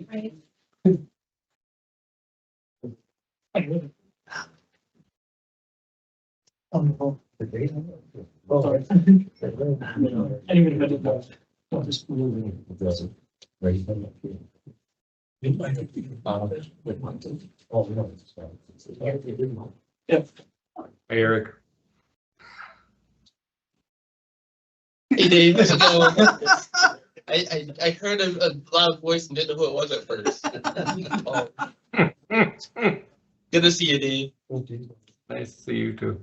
Right. Hey, Eric. Hey Dave, I heard a loud voice and didn't know who it was at first. Good to see you, Dave. Nice to see you too.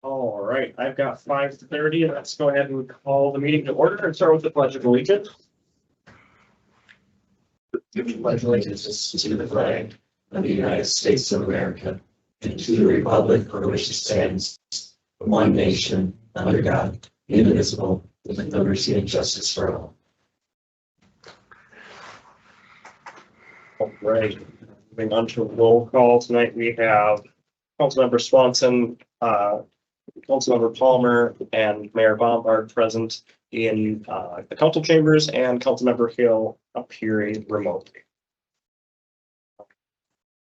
All right, I've got 5:30. Let's go ahead and call the meeting to order and start with the pledge of allegiance. Pledge allegiance to the flag of the United States of America and to the republic for which it stands, one nation, under God, indivisible, with liberty and justice for all. All right, moving on to roll call tonight, we have Councilmember Swanson, Councilmember Palmer, and Mayor Bombard present in the council chambers, and Councilmember Hill appearing remotely.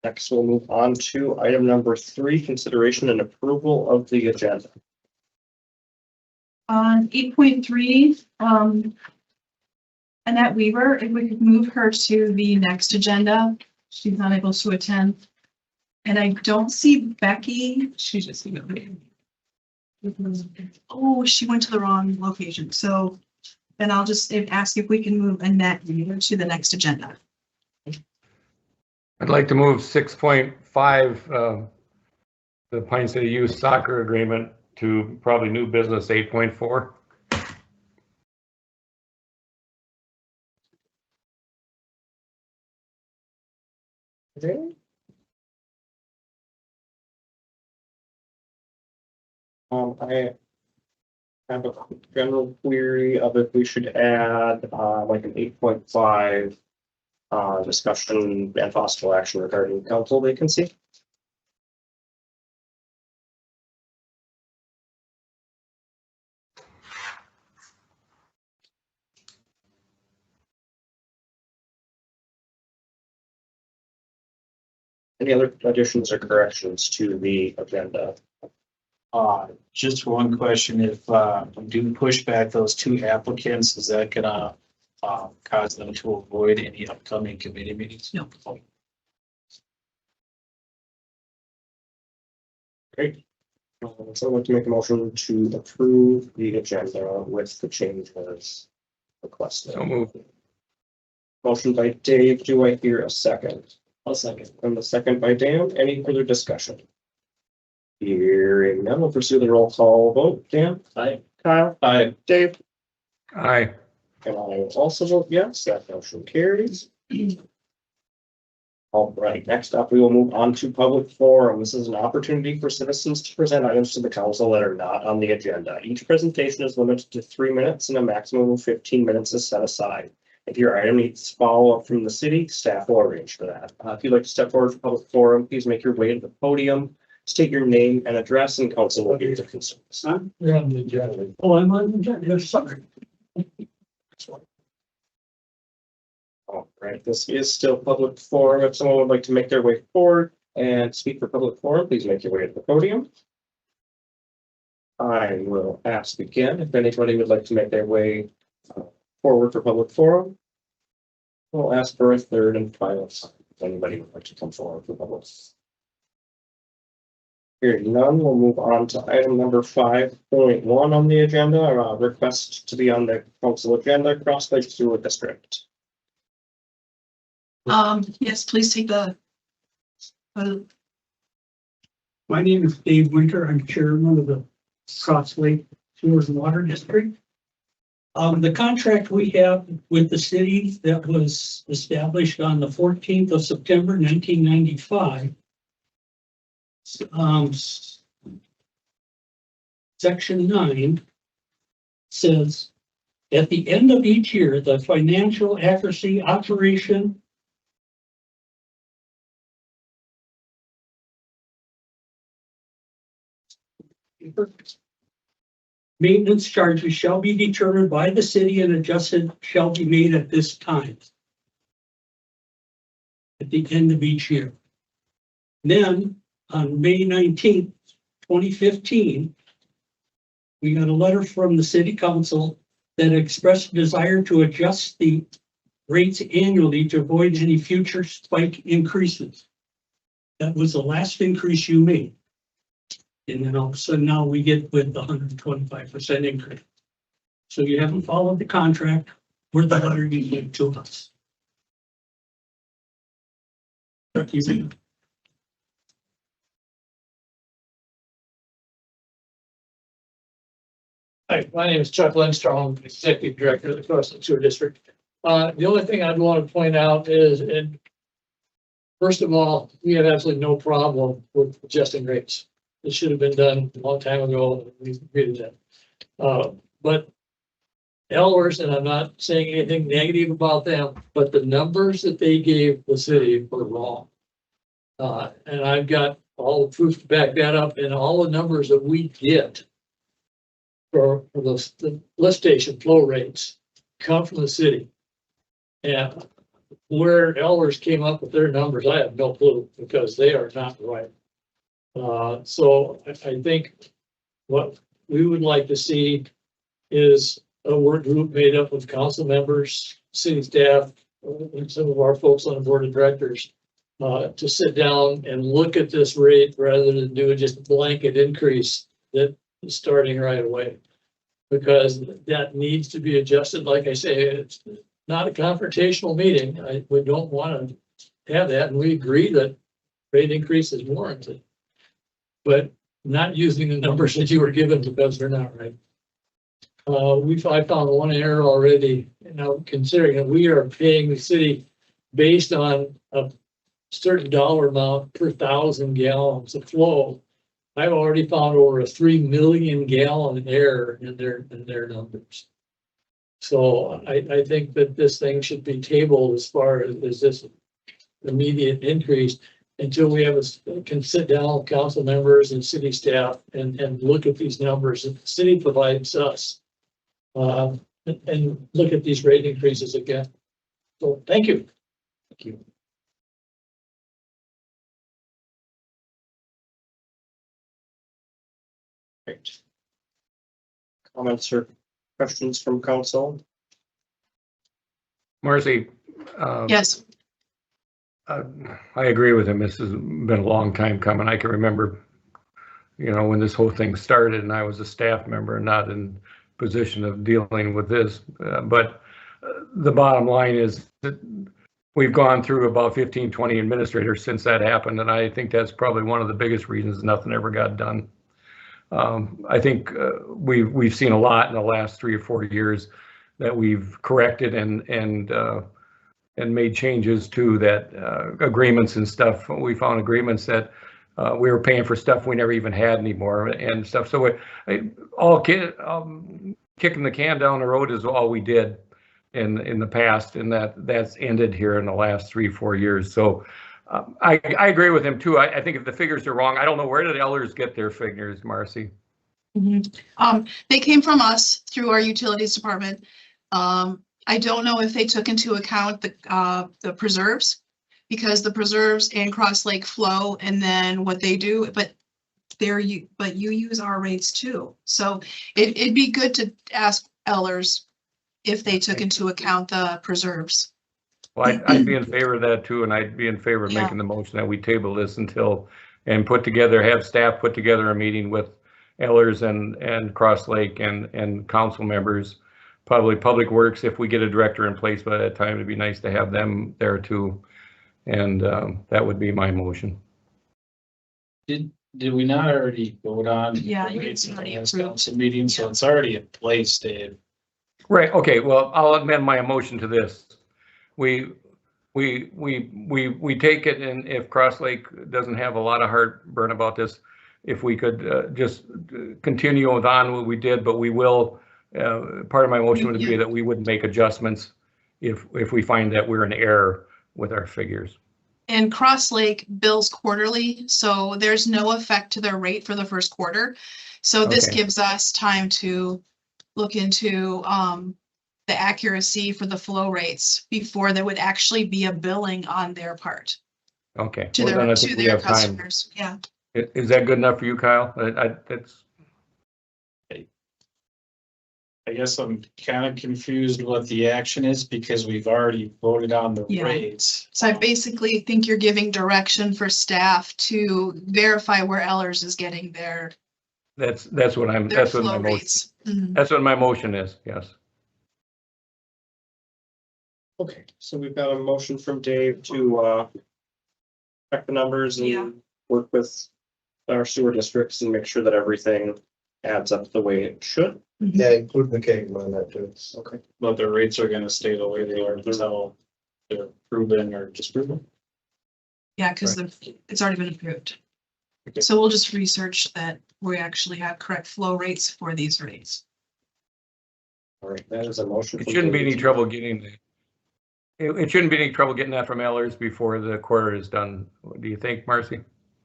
Next, we'll move on to item number 3, consideration and approval of the agenda. On 8.3, Annette Weaver, if we could move her to the next agenda, she's not able to attend. And I don't see Becky, she just emailed me. Oh, she went to the wrong location, so then I'll just ask if we can move Annette Weaver to the next agenda. I'd like to move 6.5, the Pine City Youth Soccer Agreement to probably new business 8.4. I have a general query of if we should add like an 8.5 discussion and possible action regarding council vacancy. Any other additions or corrections to the agenda? Just one question, if we do push back those 2 applicants, is that gonna cause them to avoid any upcoming committee meetings? No. Great. So I'd like to make a motion to approve the agenda with the changes requested. So moved. Motion by Dave. Do I hear a second? I'll second. And the second by Dan. Any further discussion? Hearing none, we'll pursue the roll call vote. Dan? Aye. Kyle? Aye. Dave? Aye. And I will also vote yes. That motion carries. All right, next up, we will move on to public forum. This is an opportunity for citizens to present items to the council that are not on the agenda. Each presentation is limited to 3 minutes and a maximum of 15 minutes is set aside. If your item needs follow-up from the city, staff will arrange for that. If you'd like to step forward for public forum, please make your way to the podium, state your name and address, and council will give you the concerns. You're on the agenda. Oh, I'm on the agenda, sorry. All right, this is still public forum. If someone would like to make their way forward and speak for public forum, please make your way to the podium. I will ask again if anybody would like to make their way forward for public forum. We'll ask for a third and final time if anybody would like to come forward for public. Hearing none, we'll move on to item number 5.1 on the agenda, request to be on the council agenda, Cross Lake Sewer District. Yes, please take the. My name is Dave Winter. I'm chairman of the Cross Lake Sewers and Water District. The contract we have with the city that was established on the 14th of September, 1995. Section 9 says, at the end of each year, the financial accuracy operation maintenance charges shall be determined by the city and adjusted shall be made at this time. At the end of each year. Then on May 19th, 2015, we got a letter from the city council that expressed desire to adjust the rates annually to avoid any future spike increases. That was the last increase you made. And then all of a sudden now we get with the 125% increase. So you haven't followed the contract or the letter you gave to us. Hi, my name is Chuck Lindstrom, Executive Director of the Cross Lake Sewer District. The only thing I'd want to point out is, and first of all, we have absolutely no problem with adjusting rates. It should have been done a long time ago. We agreed to that. But Ellers, and I'm not saying anything negative about them, but the numbers that they gave the city were wrong. And I've got all the proof to back that up, and all the numbers that we get for the lift station flow rates come from the city. And where Ellers came up with their numbers, I have no clue, because they are not right. So I think what we would like to see is a work group made up of council members, city staff, and some of our folks on the board of directors to sit down and look at this rate rather than do just a blanket increase that is starting right away. Because that needs to be adjusted. Like I say, it's not a confrontational meeting. We don't want to have that, and we agree that rate increase is warranted. But not using the numbers that you were given because they're not right. I found one error already. Now, considering that we are paying the city based on a certain dollar amount per 1,000 gallons of flow, I've already found over a 3 million gallon error in their numbers. So I think that this thing should be tabled as far as this immediate increase until we can sit down with council members and city staff and look at these numbers that the city provides us. And look at these rate increases again. So thank you. Thank you. Great. Comments or questions from council? Marcy. Yes, I agree with him. This has been a long time coming. I can remember, when this whole thing started and I was a staff member and not in position of dealing with this. But the bottom line is that we've gone through about 15, 20 administrators since that happened. And I think that's probably one of the biggest reasons nothing ever got done. I think we've seen a lot in the last 3 or 4 years that we've corrected and made changes to that agreements and stuff. We found agreements that we were paying for stuff we never even had anymore and stuff. So kicking the can down the road is all we did in the past, and that's ended here in the last 3 or 4 years. So I agree with him too. I think if the figures are wrong, I don't know, where did Ellers get their figures, Marcy? they came from us through our utilities department. I don't know if they took into account the preserves, because the preserves and Cross Lake flow, and then what they do, but you use our rates too. So it'd be good to ask Ellers if they took into account the preserves. Well, I'd be in favor of that too, and I'd be in favor of Yeah. making the motion that we table this until and have staff put together a meeting with Ellers and Cross Lake and council members. Probably Public Works, if we get a director in place by that time, it'd be nice to have them there too. And that would be my motion. Did we not already vote on? Yeah, the it's already last approved. council meeting, so it's already in place, Dave. Right, okay, well, I'll amend my motion to this. We take it, and if Cross Lake doesn't have a lot of heartburn about this, if we could just continue on what we did, but we will, part of my motion would be that we would make adjustments if we find that we're in error with our figures. And Cross Lake bills quarterly, so there's no effect to their rate for the first quarter. So this Okay. gives us time to look into the accuracy for the flow rates before there would actually be a billing on their part Okay. to Well, then I their, think to we their have time. customers. Yeah. Is that good enough for you, Kyle? That's, I guess I'm kind of confused what the action is because we've already voted on the Yeah. rates. So I basically think you're giving direction for staff to verify where Ellers is getting their that's what my flow motion, rates. Mhm. that's what my motion is, yes. Okay, so we've got a motion from Dave to check the numbers Yeah. and work with our sewer districts and make sure that everything adds up the way it should. Yeah, include McCain on that too. Okay. But the rates are gonna stay the way they are until they're proven or disproven. Yeah, because it's already been approved. Okay. So we'll just research that we actually have correct flow rates for these rates. All right, that is a motion. It from shouldn't be Dave any to- trouble getting it shouldn't be any trouble getting that from Ellers before the quarter is done. Do you think, Marcy?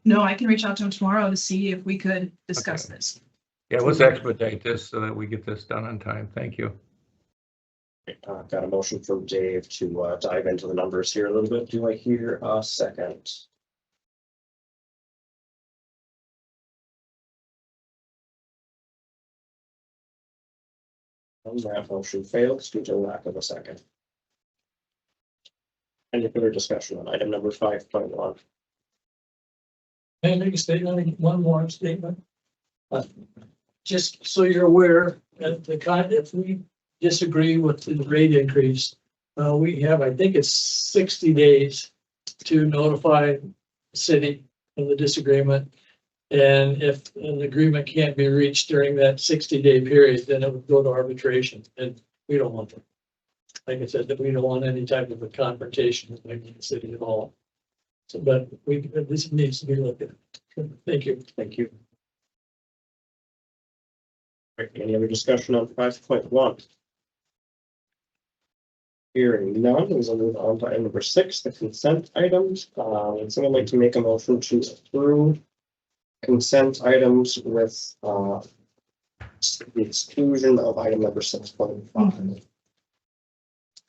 No, I can reach out to him tomorrow to see if we could discuss Okay. this. Yeah, let's expedite this so that we get this done on time. Thank you. I've got a motion from Dave to dive into the numbers here a little bit. Do I hear a second? And that motion fails due to lack of a second. Any further discussion on item number 5.1? May I make a statement, one more statement? Just so you're aware, if we disagree with the rate increase, we have, I think it's 60 days to notify the city of the disagreement. And if an agreement can't be reached during that 60-day period, then it would go to arbitration, and we don't want that. Like I said, that we don't want any type of a confrontation with the city at all. So, but this needs to be looked at. Thank you. Thank you. All right, any other discussion on 5.1? Hearing none, we will move on to item number 6, the consent items. Would someone like to make a motion to approve consent items with the exclusion of item number 6.5?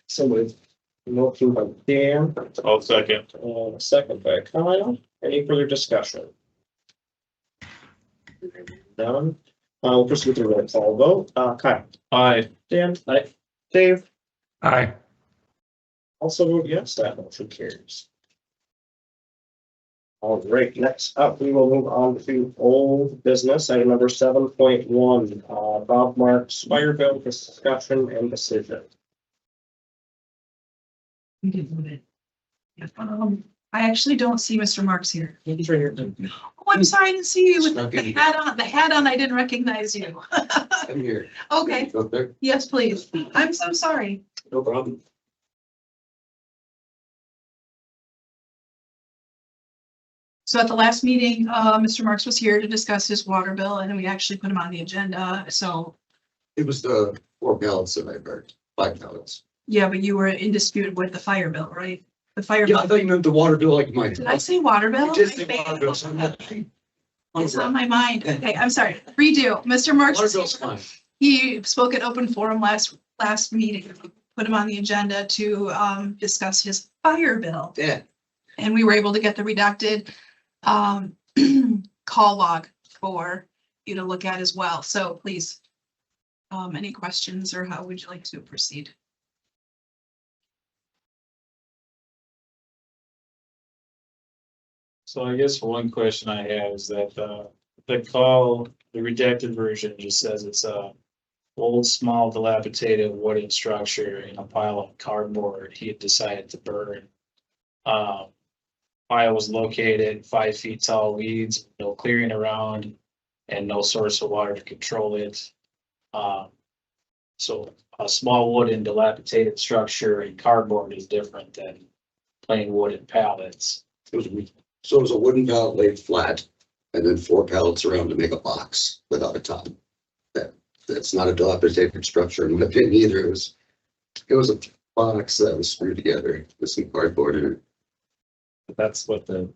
So with motion by Dan I'll second. and a second by Kyle. Any further discussion? None. We'll proceed with the roll call vote. Kyle. Aye. Dan. Aye. Dave. Aye. Also vote yes, that motion carries. All right, next up, we will move on to old business, item number 7.1, Bob Marks fire bill discussion and decision. We did move it. Yeah. I actually don't see Mr. Marks here. He's right here. Oh, I'm sorry, I didn't see you with Snuck the in. hat on. The hat on, I didn't recognize you. I'm here. Okay, Go there. yes, please. I'm so sorry. No problem. So at the last meeting, Mr. Marks was here to discuss his water bill, and we actually put him on the agenda. So, It was the 4 gallons that I burned, 5 gallons. yeah, but you were in dispute with the fire bill, right? The fire Yeah, I bill. thought you meant the water bill like mine. Did I say water bill? You did say water bill, so I'm not- It's on my mind. Okay, I'm sorry. Redo. Mr. Marks. Water was bill's here. fine. He spoke at open forum last meeting, put him on the agenda to discuss his fire bill. Yeah, And we were able to get the redacted call log for you to look at as well. So please, any questions or how would you like to proceed? So I guess one question I have is that, the call, the redacted version just says it's a old, small, dilapidated wooden structure in a pile of cardboard he had decided to burn. Pile was located 5 feet tall weeds, no clearing around, and no source of water to control it. So a small wooden dilapidated structure in cardboard is different than plain wooden pallets. It was, so it was a wooden pallet laid flat and then 4 pallets around to make a box without a top. That's not a dilapidated structure in my opinion either. It was a box that was screwed together with some cardboard in it. That's what the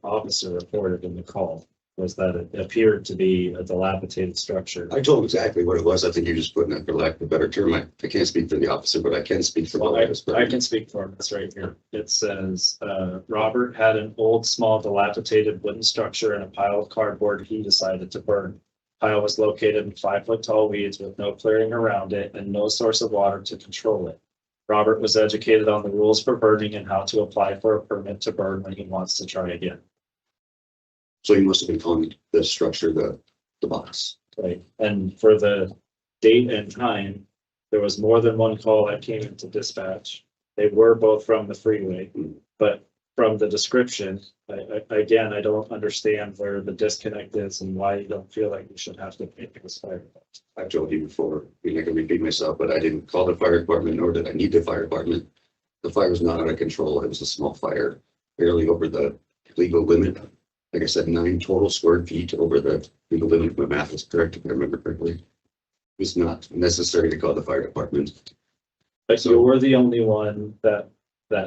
officer reported in the call, was that it appeared to be a dilapidated structure. I told him exactly what it was. I think you're just putting it for lack of a better term. I can't speak for the officer, but I can speak for the Well, witness. I can speak for him. It's right here. It says, Robert had an old, small, dilapidated wooden structure and a pile of cardboard he decided to burn. Pile was located in 5-foot tall weeds with no clearing around it and no source of water to control it. Robert was educated on the rules for burning and how to apply for a permit to burn when he wants to try again. So you must have been calling the structure the box. Right, and for the date and time, there was more than one call that came into dispatch. They were both from the freeway, but from the description, again, I don't understand where the disconnect is and why you don't feel like you should have to pay for this fire. I've told you before, I'm not gonna repeat myself, but I didn't call the fire department, nor did I need the fire department. The fire was not out of control. It was a small fire, barely over the legal limit. Like I said, 9 total square feet over the legal limit. If my math is correct, if I remember correctly. It was not necessary to call the fire department. But you were the only one that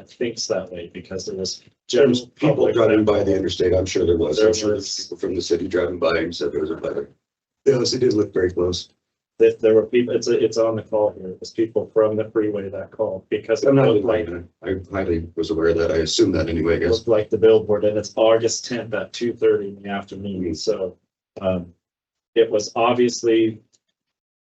thinks that way, because there was There's people public driving by that- the interstate. I'm sure there was. There I'm sure was- there's people from the city driving by and said there was a fire. Yes, it did look very close. that there were people, it's on the call here, it was people from the freeway that called, because it I'm not looked like, lying. I highly was aware of that. I assumed that anyway, I it guess. looked like the billboard, and it's August 10th at 2:30 in the afternoon, so it was obviously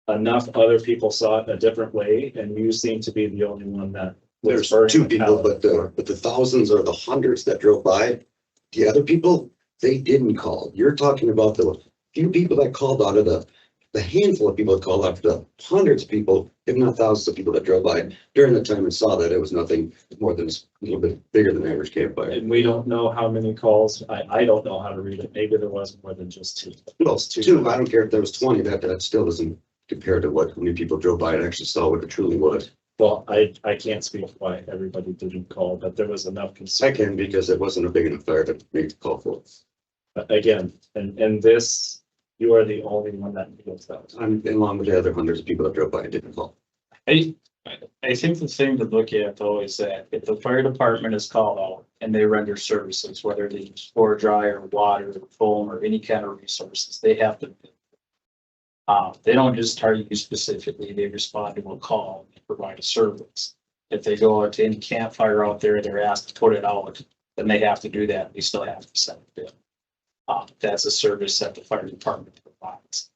enough other people saw it a different way, and you seem to be the only one that was There's burning 2 the people, pallet. but the thousands or the hundreds that drove by, the other people, they didn't call. You're talking about the few people that called out of the handful of people that called out, the hundreds of people, if not thousands of people that drove by during the time and saw that it was nothing more than a little bit bigger than average campfire. And we don't know how many calls, I don't know how to read it, maybe there was more than just 2. Well, 2, I don't care if there was 20, that still doesn't compare to what, how many people drove by and actually saw what it truly was. Well, I can't speak why everybody didn't call, but there was enough I concern. can, because it wasn't a big enough fire to make the call for. Again, and this, you are the only one that feels that. I'm along with the other hundreds of people that drove by and didn't call. I think the thing to look at though is that if the fire department is called out and they render services, whether they use floor dryer, water, foam, or any kind of resources, they have to. They don't just target you specifically, they respond to a call and provide a service. If they go out to any campfire out there, they're asked to put it out, then they have to do that, they still have to send it in. That's a service that the fire department provides.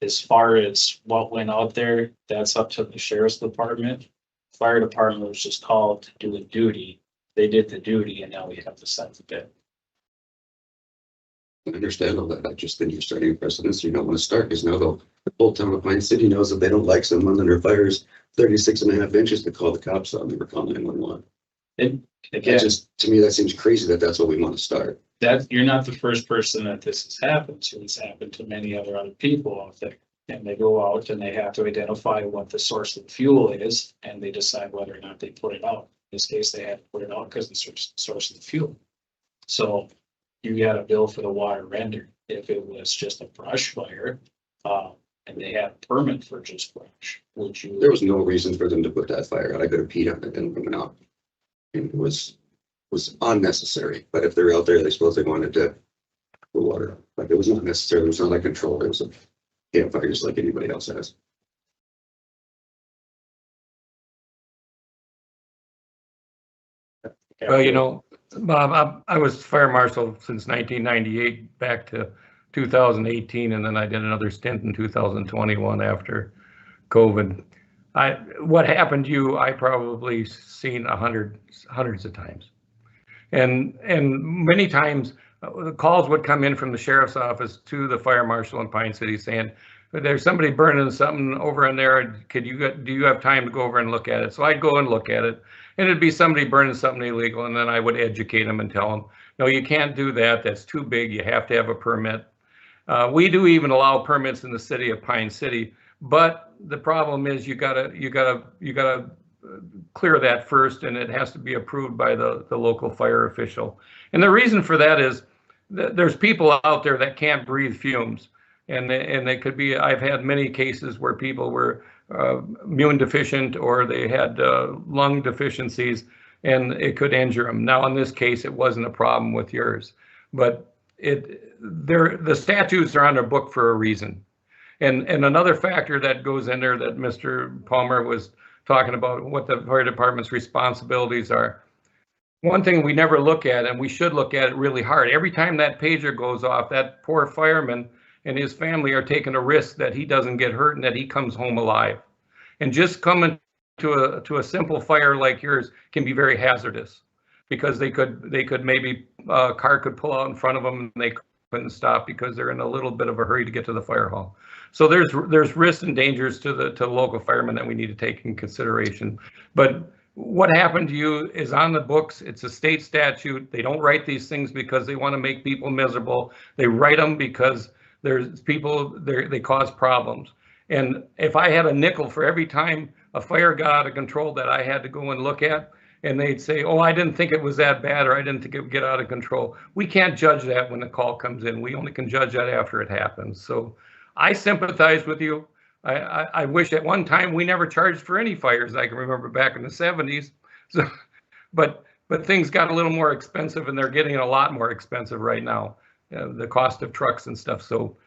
As far as what went out there, that's up to the sheriff's department. Fire department was just called to do a duty. They did the duty and now we have to send it in. I understand all that. I just think you're starting a precedent. You don't want to start, because now the whole town of Pine City knows if they don't like someone and their fire's 36.5 inches to call the cops on, never call 911. And That again, just, to me, that seems crazy that that's what we want to start. that you're not the first person that this has happened to. It's happened to many other people out there. And they go out and they have to identify what the source of the fuel is, and they decide whether or not they put it out. In this case, they had to put it out because the source of the fuel. So you got a bill for the water rendered. If it was just a brush fire, and they had a permit for just brush, would you? There was no reason for them to put that fire out. I could have peed on it and went out. And it was unnecessary, but if they're out there, they suppose they wanted to the water, like it was not necessary. It was not like control. It was a campfire just like anybody else has. Well, you know, Bob, I was fire marshal since 1998 back to 2018, and then I did another stint in 2021 after COVID. What happened to you, I probably seen hundreds of times. And many times the calls would come in from the sheriff's office to the fire marshal in Pine City saying, there's somebody burning something over in there. Do you have time to go over and look at it? So I'd go and look at it, and it'd be somebody burning something illegal. And then I would educate them and tell them, no, you can't do that. That's too big. You have to have a permit. We do even allow permits in the city of Pine City, but the problem is you gotta clear that first, and it has to be approved by the local fire official. And the reason for that is there's people out there that can't breathe fumes, and they could be. I've had many cases where people were immune deficient or they had lung deficiencies, and it could injure them. Now, in this case, it wasn't a problem with yours, but the statutes are on their book for a reason. And another factor that goes in there that Mr. Palmer was talking about, what the fire department's responsibilities are. One thing we never look at, and we should look at it really hard, every time that pager goes off, that poor fireman and his family are taking a risk that he doesn't get hurt and that he comes home alive. And just coming to a simple fire like yours can be very hazardous, because they could maybe a car could pull out in front of them and they couldn't stop because they're in a little bit of a hurry to get to the fire hall. So there's risks and dangers to the local firemen that we need to take in consideration. But what happened to you is on the books. It's a state statute. They don't write these things because they want to make people miserable. They write them because there's people they cause problems. And if I had a nickel for every time a fire got out of control that I had to go and look at, and they'd say, oh, I didn't think it was that bad, or I didn't think it would get out of control. We can't judge that when the call comes in. We only can judge that after it happens. So I sympathize with you. I wish at one time we never charged for any fires. I can remember back in the 70s. So, but things got a little more expensive, and they're getting a lot more expensive right now. The cost of trucks and stuff. So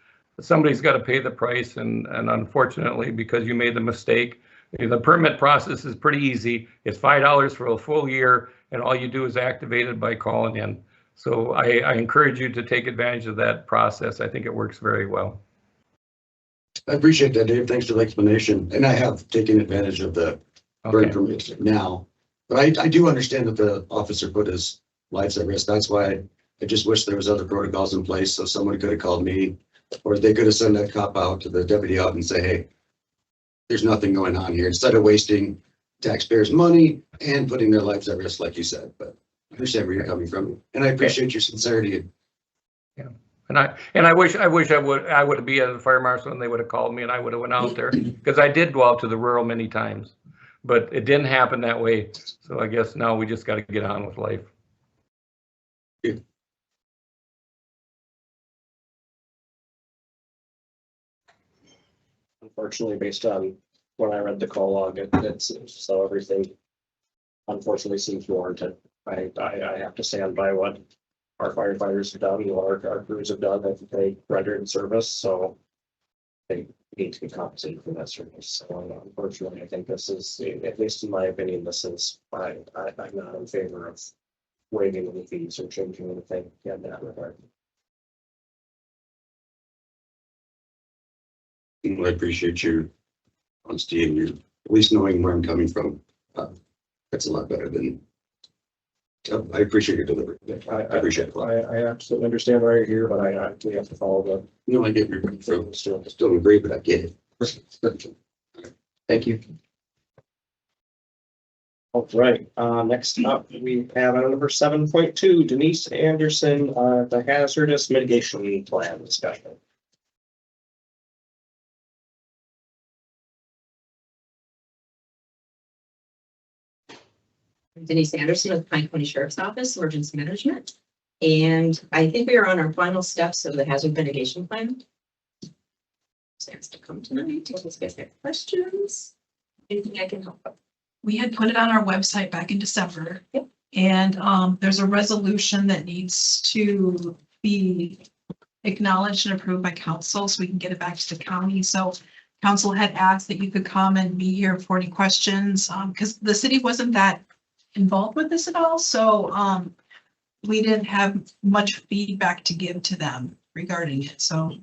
somebody's got to pay the price, and unfortunately, because you made the mistake, the permit process is pretty easy. It's $5 for a full year, and all you do is activate it by calling in. So I encourage you to take advantage of that process. I think it works very well. I appreciate that, Dave. Thanks for the explanation. And I have taken advantage of the burn permit now. But I do understand that the officer put his lives at risk. That's why I just wish there was other protocols in place, so someone could have called me, or they could have sent that cop out to the deputy out and say, hey, there's nothing going on here, instead of wasting taxpayers' money and putting their lives at risk, like you said. But I understand where you're coming from, and I appreciate your sincerity. Yeah, and I wish I would be at the fire marshal and they would have called me and I would have went out there, because I did go out to the rural many times, but it didn't happen that way. So I guess now we just got to get on with life. Unfortunately, based on when I read the call log, it's so everything unfortunately seems warranted. I have to stand by what our firefighters have done, what our crews have done, that they rendered service, so they need to be compensated for that service. So unfortunately, I think this is, at least in my opinion, I'm not in favor of waiving any fees or changing anything in that regard. I appreciate your honesty and your at least knowing where I'm coming from. That's a lot better than. I appreciate your delivery. I appreciate it. I absolutely understand why you're here, but we have to follow the. You know, I get your from still agree, but I get it. Thank you. All right, next up, we have item number 7.2, Denise Anderson, the hazardous mitigation plan discussion. Denise Anderson with Pine County Sheriff's Office, Emergency Management. And I think we are on our final steps of the hazard mitigation plan. Stands to come tonight. In case you guys have questions, anything I can help with. We had put it on our website back in December. Yep. And there's a resolution that needs to be acknowledged and approved by council so we can get it back to the county. So council had asked that you could come and be here for any questions, because the city wasn't that involved with this at all. So we didn't have much feedback to give to them regarding it. So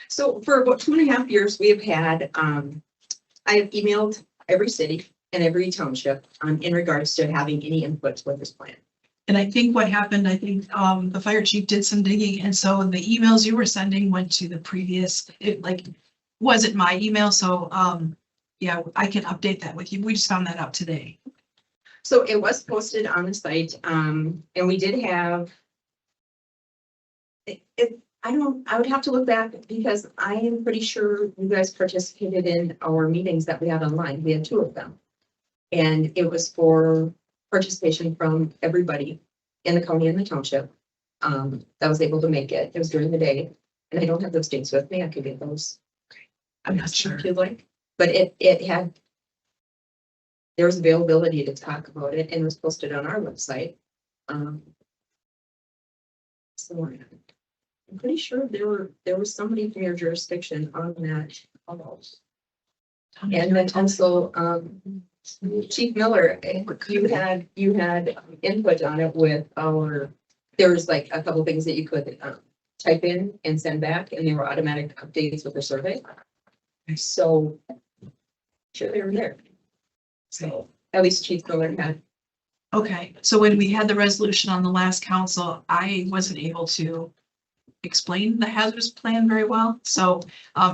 So for about 2.5 years, we have had, I have emailed every city and every township in regards to having any input with this plan. And I think what happened, the fire chief did some digging, and so the emails you were sending went to the previous, it like, wasn't my email, so, yeah, I can update that with you. We just found that out today. So it was posted on the site, and we did have. I would have to look back because I am pretty sure you guys participated in our meetings that we had online. We had 2 of them. And it was for participation from everybody in the county and the township, that was able to make it. It was during the day. And I don't have those dates with me. I could get those. I'm not sure. If you'd like, but it had. There was availability to talk about it and it was posted on our website. So I'm pretty sure there was somebody from your jurisdiction on that. And then also, Chief Miller, you had input on it with there was like a couple things that you could type in and send back and they were automatic updates with the survey. So sure they were there. So at least Chief Miller had. Okay, so when we had the resolution on the last council, I wasn't able to explain the hazardous plan very well. So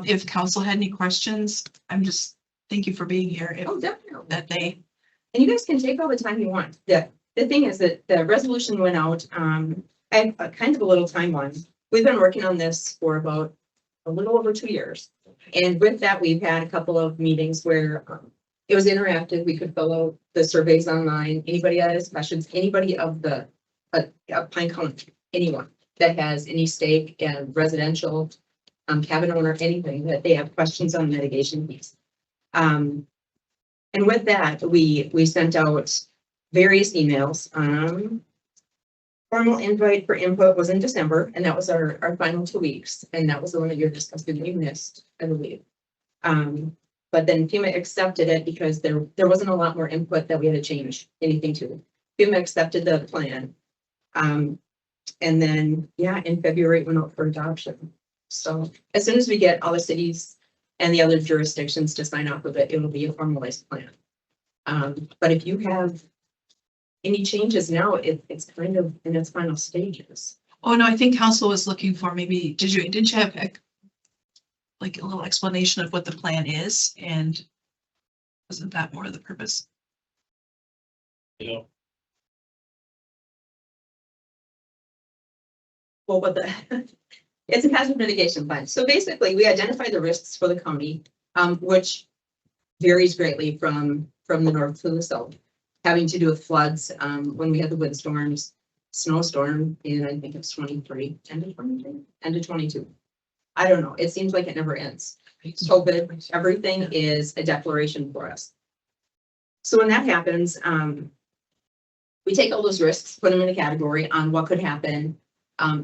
if council had any questions, thank you for being here. Oh, definitely. And you guys can take all the time you want. The thing is that the resolution went out, I have a kind of a little timeline. We've been working on this for about a little over 2 years. And with that, we've had a couple of meetings where it was interactive. We could fill out the surveys online. Anybody that has questions, anybody of the Pine County, anyone that has any stake in residential, cabin owner, anything that they have questions on mitigation piece. And with that, we sent out various emails. Formal invite for input was in December, and that was our final 2 weeks. And that was the one that you're discussing, you missed, I believe. But then FEMA accepted it because there wasn't a lot more input that we had to change anything to. FEMA accepted the plan. And then, yeah, in February, it went out for adoption. So as soon as we get all the cities and the other jurisdictions to sign off with it, it'll be a formalized plan. But if you have any changes now, it's kind of in its final stages. oh no, I think council was looking for maybe, didn't you have like a little explanation of what the plan is, and wasn't that more of the purpose? Yeah. Well, it's a hazard mitigation plan. So basically, we identify the risks for the county, which varies greatly from the north to the south, having to do with floods. When we had the windstorms, snowstorm in, I think it's 23, end of 23, end of 22. I don't know. It seems like it never ends. COVID, everything is a declaration for us. So when that happens, we take all those risks, put them in a category on what could happen,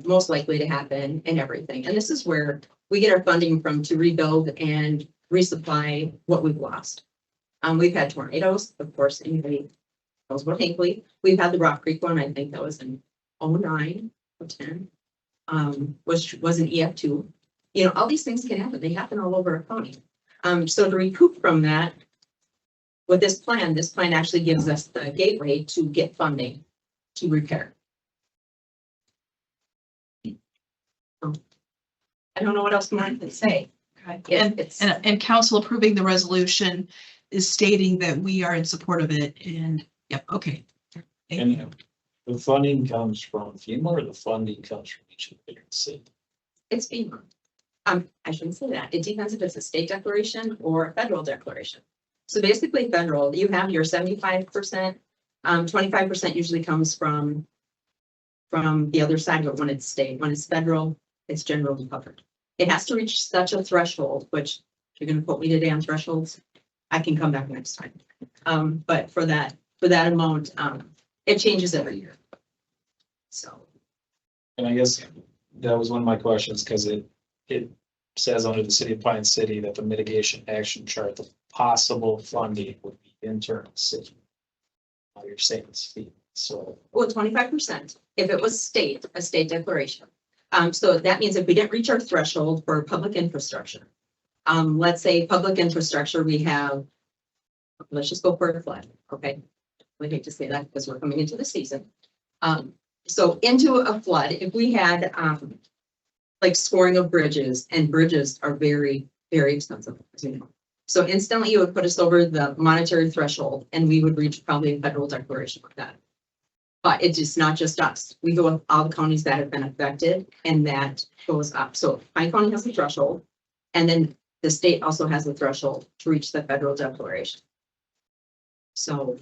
most likely to happen, and everything. And this is where we get our funding from to rebuild and resupply what we've lost. We've had tornadoes, of course, anybody knows about Hinkley. We've had the Rock Creek one, I think that was in 09 or 10, which was an EF2. You know, all these things can happen. They happen all over our county. So to recoup from that, with this plan actually gives us the gateway to get funding to repair. I don't know what else more I can say. Okay. And council approving the resolution is stating that we are in support of it, and yep, okay. And the funding comes from FEMA, or the funding comes from each of the city? It's FEMA. I shouldn't say that. It depends if it's a state declaration or a federal declaration. So basically federal, you have your 75%, 25% usually comes from the other side of it when it's state. When it's federal, it's generally covered. It has to reach such a threshold, which you're going to quote me today on thresholds. I can come back next time. But for that amount, it changes every year. So. And I guess that was one of my questions, because it says under the city of Pine City that the mitigation action chart, the possible funding would be internal city. Now you're saying it's FEMA, so. Well, 25% if it was a state declaration. So that means if we didn't reach our threshold for public infrastructure, let's say public infrastructure, we have, let's just go for a flood, okay? We hate to say that because we're coming into the season. So into a flood, if we had, like scoring of bridges, and bridges are very, very expensive, as you know. So instantly it would put us over the monetary threshold and we would reach probably a federal declaration like that. But it's just not just us. We go with all the counties that have been affected and that goes up. So Pine County has a threshold and then the state also has a threshold to reach the federal declaration. So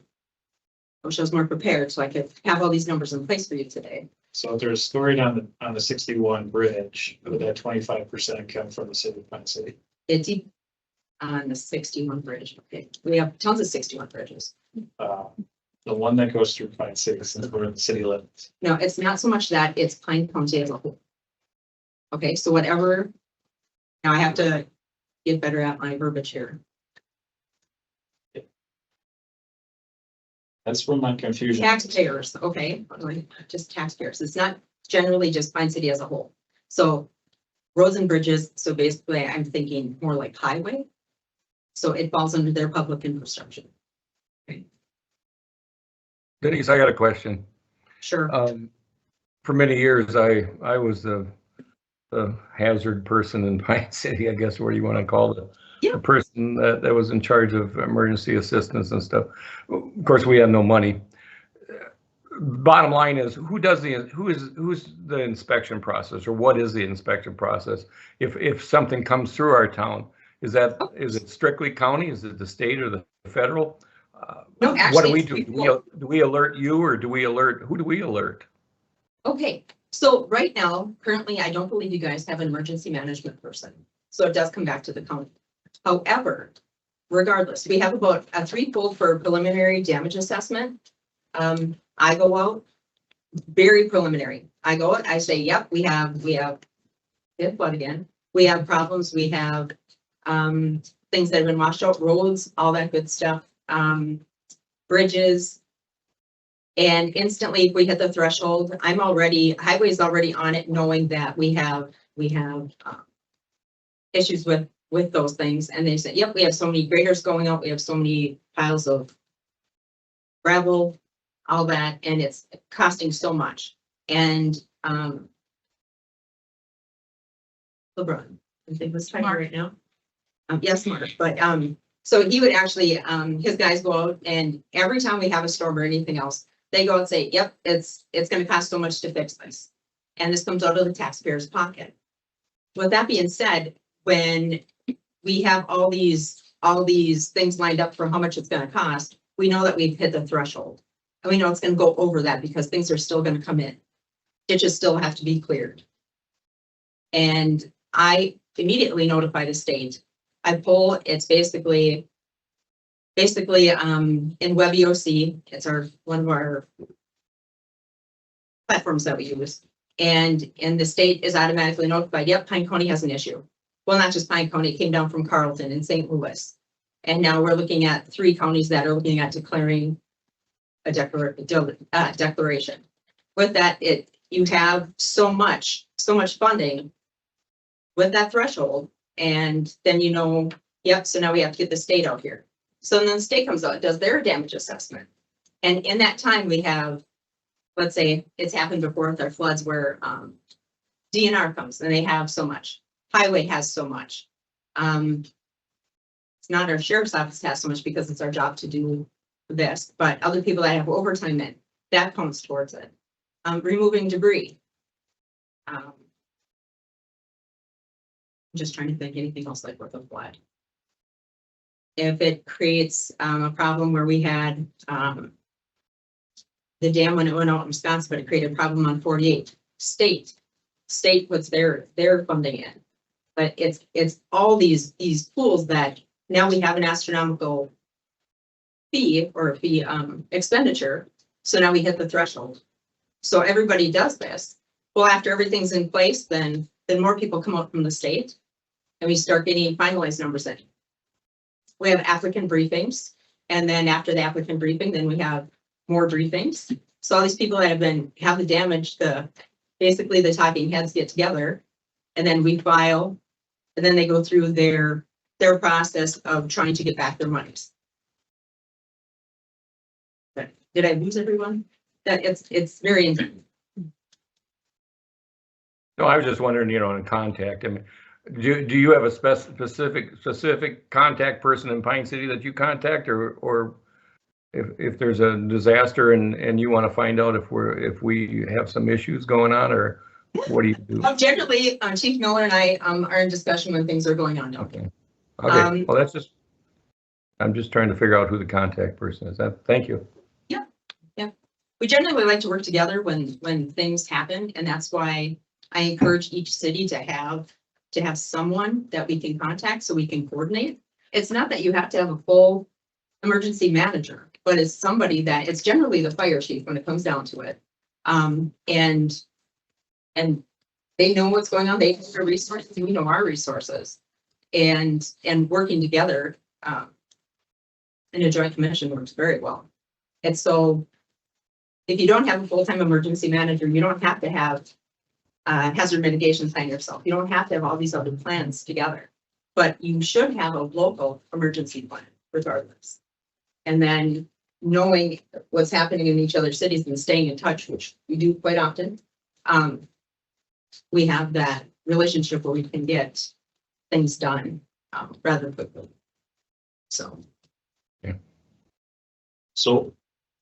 I wish I was more prepared so I could have all these numbers in place for you today. So if there's stored on the 61 bridge, would that 25% come from the city of Pine City? It's on the 61 bridge. Okay, we have tons of 61 bridges. The one that goes through Pine City, since we're in the city limits. No, it's not so much that, it's Pine County as a whole. Okay, so whatever, now I have to get better at my verbiage here. That's where my confusion. Taxpayers, okay, just taxpayers. It's not generally just Pine City as a whole. So roads and bridges, so basically I'm thinking more like highway. So it falls under their public infrastructure. Denise, I got a question. Sure. For many years, I was the hazard person in Pine City, I guess, what do you want to call it? Yeah. The person that was in charge of emergency assistance and stuff. Of course, we had no money. Bottom line is, who's the inspection process, or what is the inspection process? If something comes through our town, is it strictly county? Is it the state or the federal? No, actually, what do we do? Do we alert you, or do we alert, who do we alert? Okay, so right now, currently, I don't believe you guys have an emergency management person. So it does come back to the county. However, regardless, we have about a threefold for preliminary damage assessment. I go out, very preliminary. I go out, I say, yep, we have flood again. We have problems, we have things that have been washed out, roads, all that good stuff, bridges. And instantly, if we hit the threshold, highway's already on it, knowing that we have issues with those things. And they say, yep, we have so many graders going out, we have so many piles of gravel, all that, and it's costing so much. And LeBron, I think was talking right now. Yes, Mark, but so he would actually, his guys go out, and every time we have a storm or anything else, they go and say, yep, it's gonna cost so much to fix this. And this comes out of the taxpayer's pocket. With that being said, when we have all these things lined up for how much it's gonna cost, we know that we've hit the threshold. And we know it's gonna go over that because things are still gonna come in. Ditches still have to be cleared. And I immediately notify the state. I pull, it's basically in WebEOC, it's one of our platforms that we use. And the state is automatically notified, yep, Pine County has an issue. Well, not just Pine County, it came down from Carleton and St. Louis. And now we're looking at 3 counties that are looking at declaring a declaration. With that, you have so much funding with that threshold. And then yep, so now we have to get the state out here. So then the state comes out, does their damage assessment. And in that time we have, let's say it's happened before with our floods where DNR comes and they have so much. Highway has so much. It's not our sheriff's office has so much because it's our job to do this, but other people that have overtime in, that counts towards it. Removing debris. I'm just trying to think anything else like with a flood. If it creates a problem where we had the dam when it went out in Wisconsin, but it created a problem on 48. State puts their funding in, but it's all these pools that now we have an astronomical fee expenditure. So now we hit the threshold. So everybody does this. Well, after everything's in place, then more people come out from the state, and we start getting finalized numbers in. We have applicant briefings, and then after the applicant briefing, then we have more briefings. So all these people that have the damage, basically the talking heads get together, and then we file, and then they go through their process of trying to get back their monies. Did I lose everyone? that it's very intense. No, I was just wondering, in contact, I mean, do you have a specific contact person in Pine City that you contact, or if there's a disaster and you want to find out if we have some issues going on, or what do you do? Generally, Chief Miller and I are in discussion when things are going on. Okay. Okay. Well, I'm just trying to figure out who the contact person is. Thank you. Yeah. We generally like to work together when things happen, and that's why I encourage each city to have someone that we can contact so we can coordinate. It's not that you have to have a full emergency manager, but it's somebody that, it's generally the fire chief when it comes down to it. And they know what's going on. They have their resources, we know our resources. And working together in a joint commission works very well. And so if you don't have a full-time emergency manager, you don't have to have hazard mitigation plan yourself. You don't have to have all these other plans together, but you should have a local emergency plan regardless. And then knowing what's happening in each other's cities and staying in touch, which we do quite often. We have that relationship where we can get things done rather quickly. So. So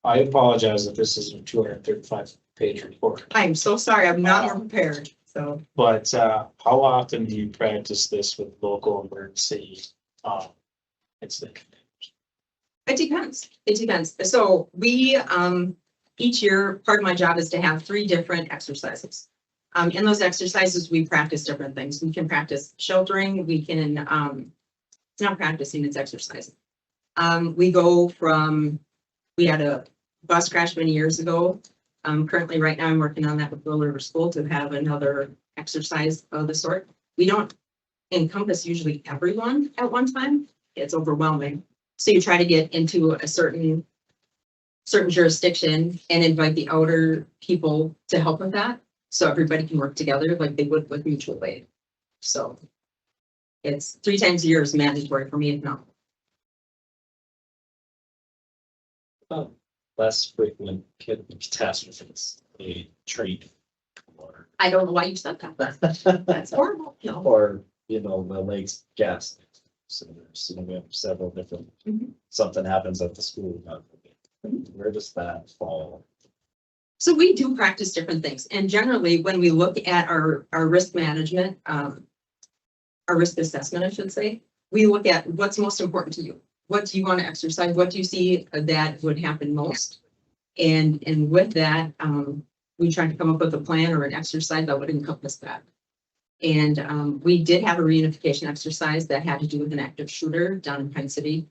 I apologize if this is a 235-page report, I'm so sorry, I'm not more prepared, so. but how often do you practice this with local emergency incident? It depends. So we, each year, part of my job is to have 3 different exercises. In those exercises, we practice different things. We can practice sheltering, we can, it's not practicing, it's exercising. We had a bus crash many years ago. Currently, right now, I'm working on that with Little River School to have another exercise of the sort. We don't encompass usually everyone at one time. It's overwhelming. So you try to get into a certain jurisdiction and invite the outer people to help with that. So everybody can work together like they would with mutual aid. So it's 3 times a year is mandatory for me, if not. Less frequent catastrophes, a treat. Or, I don't know why you said that. That's horrible. No. or, the lake's gas. So there's, we have several different, something happens at the school. Where does that fall? So we do practice different things. And generally, when we look at our risk management, our risk assessment, I should say, we look at what's most important to you. What do you want to exercise? What do you see that would happen most? And with that, we tried to come up with a plan or an exercise that would encompass that. And we did have a reunification exercise that had to do with an active shooter down in Pine City.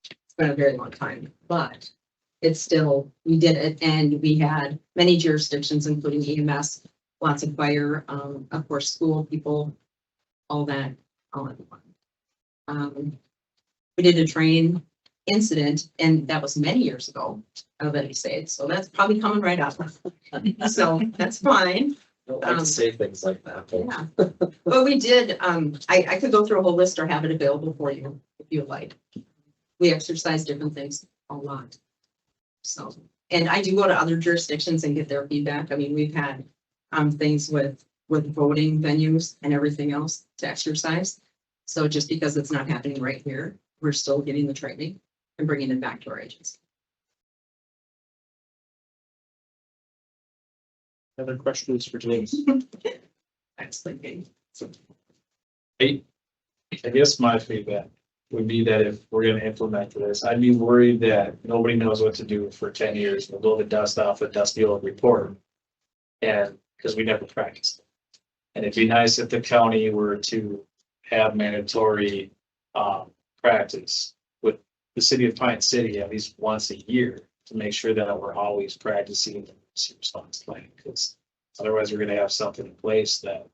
It's been a very long time, but it's still, we did it, and we had many jurisdictions, including EMS, lots of fire, of course, school people, all that, all in one. We did a train incident, and that was many years ago, let me say it. So that's probably coming right up. So that's fine. I don't like to say things like that. But Yeah. But we did, I could go through a whole list or have it available for you if you'd like. We exercise different things a lot. So, and I do go to other jurisdictions and get their feedback. I mean, we've had things with voting venues and everything else to exercise. So just because it's not happening right here, we're still getting the training and bringing it back to our agency. Other questions for Denise? I was thinking. I guess my feedback would be that if we're gonna implement this, I'd be worried that nobody knows what to do for 10 years. We'll blow the dust off a dusty old report. And because we never practiced it. And it'd be nice if the county were to have mandatory practice with the city of Pine City at least once a year to make sure that we're always practicing the emergency response plan, because otherwise we're gonna have something in place that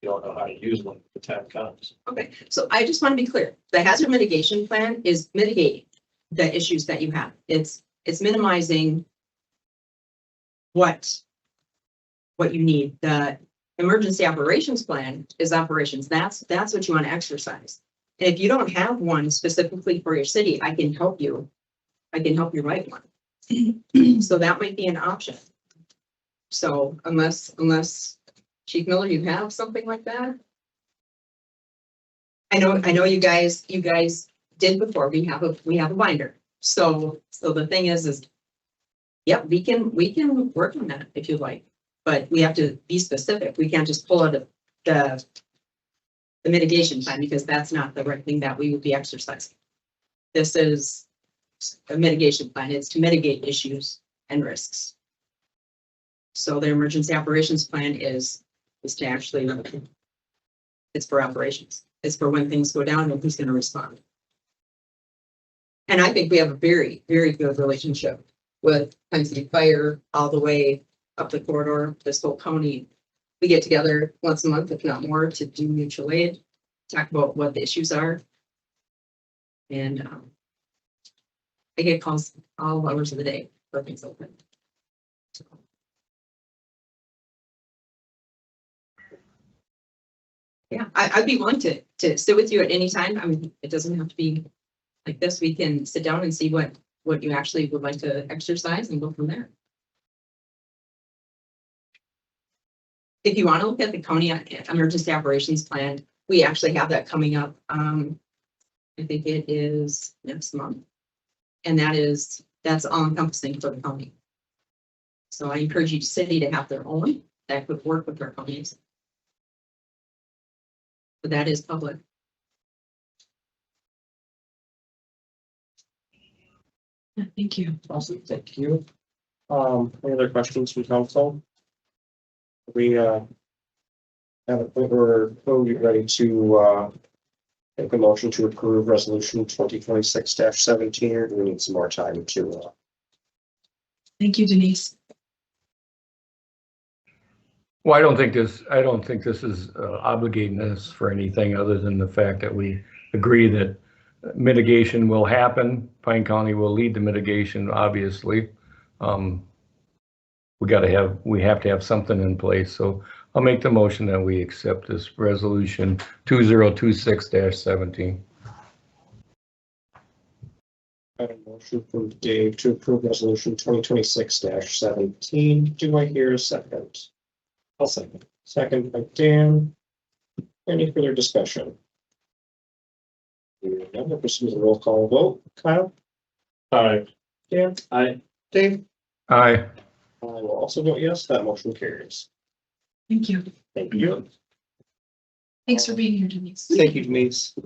you don't know how to use when the time comes. Okay, so I just want to be clear. The hazard mitigation plan is mitigating the issues that you have. It's minimizing what you need. The emergency operations plan is operations. That's what you want to exercise. And if you don't have one specifically for your city, I can help you. I can help you write one. So that might be an option. So unless Chief Miller, you have something like that? I know you guys did before. We have a binder. So the thing is, yep, we can work on that if you like, but we have to be specific. We can't just pull out the mitigation plan because that's not the right thing that we would be exercising. This is a mitigation plan. It's to mitigate issues and risks. So the emergency operations plan is to actually, it's for operations. It's for when things go down and who's going to respond. And I think we have a very, very good relationship with Pine City Fire all the way up the corridor, this whole county. We get together once a month, if not more, to do mutual aid, talk about what the issues are. And I get calls all hours of the day for things open. Yeah, I'd be willing to sit with you at any time. I mean, it doesn't have to be like this. We can sit down and see what you actually would like to exercise and go from there. If you want to look at the county emergency operations plan, we actually have that coming up. I think it is next month. And that's all encompassing for the county. So I encourage each city to have their own that could work with their counties. But that is public. Yeah, thank you. Awesome, thank you. Any other questions from council? We have a point where we're ready to make a motion to approve resolution 2026-17, or do we need some more time to Thank you, Denise. Well, I don't think this is obligating us for anything other than the fact that we agree that mitigation will happen. Pine County will lead the mitigation, obviously. We have to have something in place. So I'll make the motion that we accept this resolution 2026-17. I have a motion from Dave to approve resolution 2026-17. Do I hear a second? I'll second. Second by Dan. Any further discussion? Now, this is a roll call vote. Kyle? Aye. Dan? Aye. Dave? Aye. I will also vote yes. That motion carries. Thank you. Thank you. Thanks for being here, Denise. Thank you, Denise.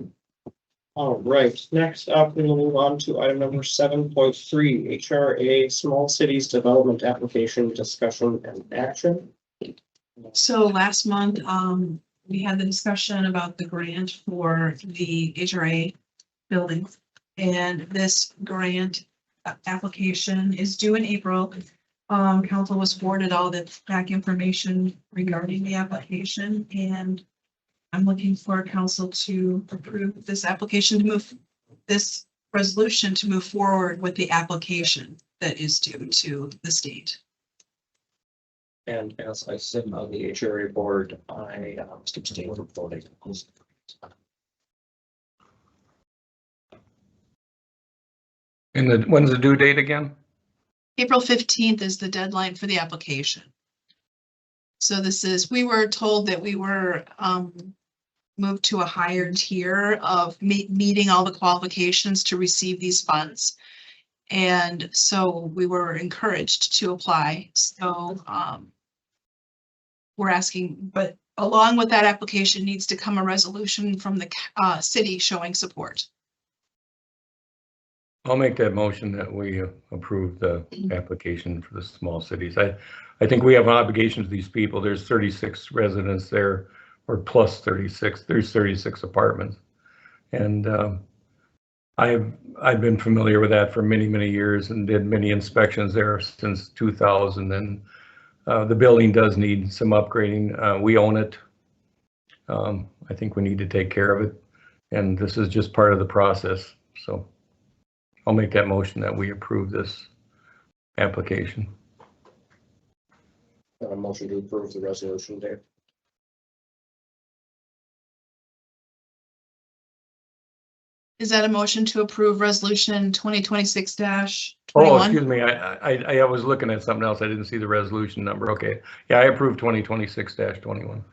All right, next up, we will move on to item number 7.3, HRA Small Cities Development Application Discussion and Action. So last month, we had the discussion about the grant for the HRA building. And this grant application is due in April. Council was forwarded all the back information regarding the application, and I'm looking for council to approve this application, to move this resolution to move forward with the application that is due to the state. And as I sit on the HRA board, I abstain from voting. And when's the due date again? April 15th is the deadline for the application. So we were told that we were moved to a higher tier of meeting all the qualifications to receive these funds. And so we were encouraged to apply. So we're asking, but along with that application needs to come a resolution from the city showing support. I'll make that motion that we approve the application for the small cities. I think we have an obligation to these people. There's 36 residents there, or plus 36. There's 36 apartments. And I've been familiar with that for many, many years and did many inspections there since 2000. And the building does need some upgrading. We own it. I think we need to take care of it. And this is just part of the process. So I'll make that motion that we approve this application. A motion to approve the resolution, Dave. Is that a motion to approve resolution 2026-21? Oh, excuse me, I was looking at something else. I didn't see the resolution number. Okay. Yeah, I approve 2026-21.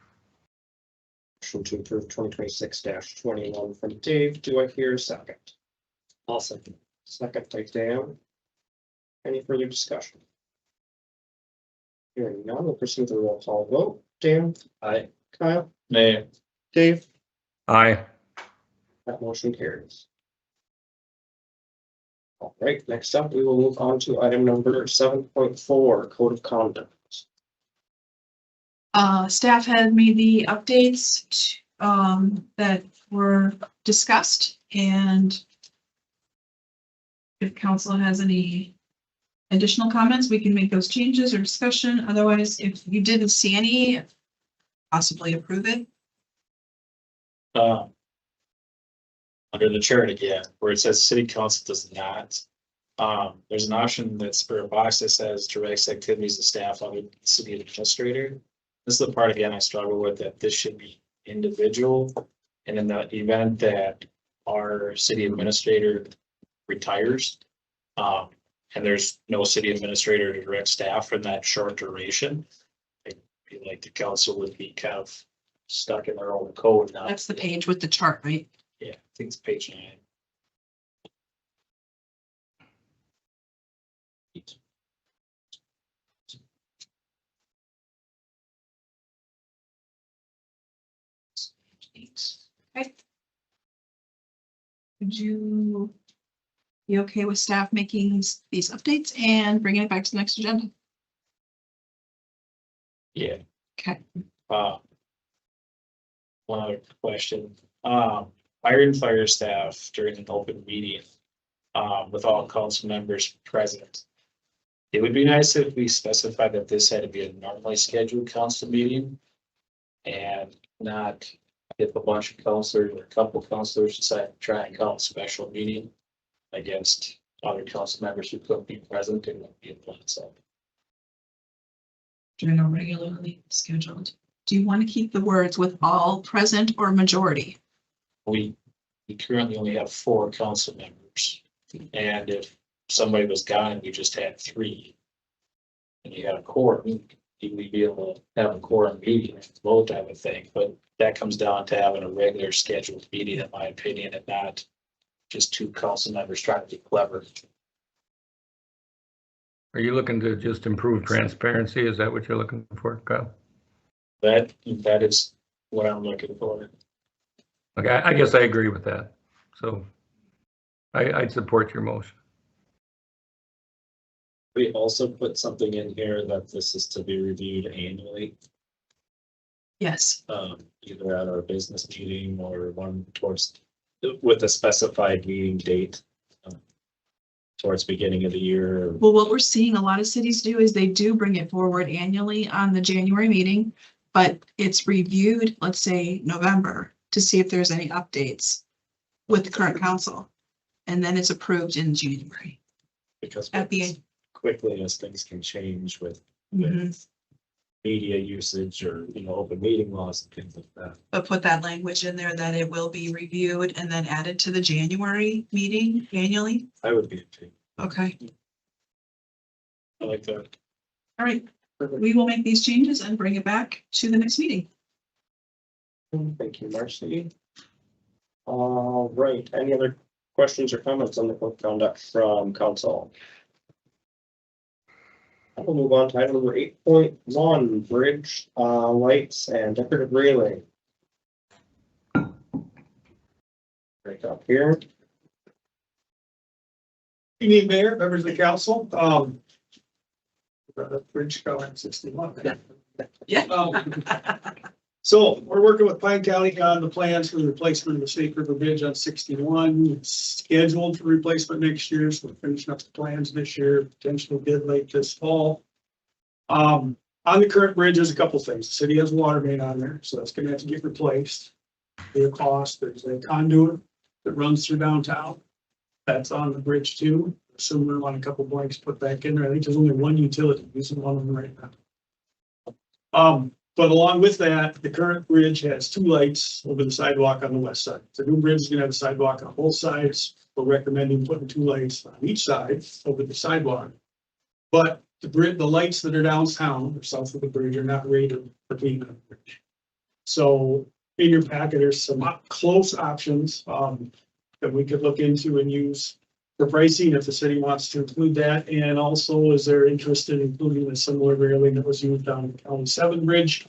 Motion to approve 2026-21 from Dave. Do I hear a second? I'll second. Second by Dan. Any further discussion? Hearing none, we'll proceed with the roll call vote. Dan? Aye. Kyle? Nay. Dave? Aye. That motion carries. All right, next up, we will move on to item number 7.4, Code of Conduct. Staff had made the updates that were discussed, and if council has any additional comments, we can make those changes or discussion. Otherwise, if you didn't see any, possibly approve it. Under the chart again, where it says city council does not, there's an option that's for a box that says directs activities of staff on the city administrator. This is the part again I struggle with, that this should be individual. And in the event that our city administrator retires, and there's no city administrator to direct staff for that short duration, I feel like the council would be kind of stuck in their own code now. That's the page with the chart, right? Yeah, I think it's page 9. Okay. Would you be okay with staff making these updates and bringing it back to the next agenda? Yeah. Okay. One other question, fire and fire staff during an open meeting, with all council members present. It would be nice if we specified that this had to be a normally scheduled council meeting. And not if a bunch of councilors or a couple of councilors decide to try and call a special meeting against other council members who couldn't be present and would be in plan, so. During a regularly scheduled. Do you want to keep the words with all present or majority? We currently only have 4 council members, and if somebody was gone and we just had 3. And you had a quorum, we'd be able to have a quorum meeting and vote, I would think, but that comes down to having a regular scheduled meeting, in my opinion, and not just 2 council members trying to be clever. Are you looking to just improve transparency? Is that what you're looking for, Kyle? That is what I'm looking for. Okay, I guess I agree with that. So I'd support your motion. We also put something in here that this is to be reviewed annually, Yes. either at our business meeting or one towards, with a specified meeting date. Towards beginning of the year. Well, what we're seeing a lot of cities do is they do bring it forward annually on the January meeting, but it's reviewed, let's say November, to see if there's any updates with the current council. And then it's approved in January. Because At the end. quickly as things can change with Mhm. media usage or, open meeting laws and things like that. But put that language in there that it will be reviewed and then added to the January meeting annually. I would be okay. Okay, I like that. all right. We will make these changes and bring it back to the next meeting. Thank you, Marcy. All right, any other questions or comments on the code of conduct from council? I will move on to item number 8.1, bridge lights and decorative railing. Break up here. Evening, Mayor, members of the council. Bridge going 61. Yeah. So we're working with Pine County on the plans for the replacement of the Snake River Bridge on 61. It's scheduled for replacement next year, so we're finishing up the plans this year, potentially bid late this fall. On the current bridge, there's a couple things. The city has a water main on there, so that's gonna have to get replaced. Be a cost. There's a conduit that runs through downtown. That's on the bridge too. Assuming we want a couple blanks put back in there. I think there's only one utility using one of them right now. But along with that, the current bridge has 2 lights over the sidewalk on the west side. The new bridge is gonna have a sidewalk on both sides. We're recommending putting 2 lights on each side over the sidewalk. But the lights that are downtown or south of the bridge are not rated for being on the bridge. So in your packet, there's some close options, that we could look into and use for pricing if the city wants to include that. And also, is there interest in including a similar railing that was used on County 7 Bridge?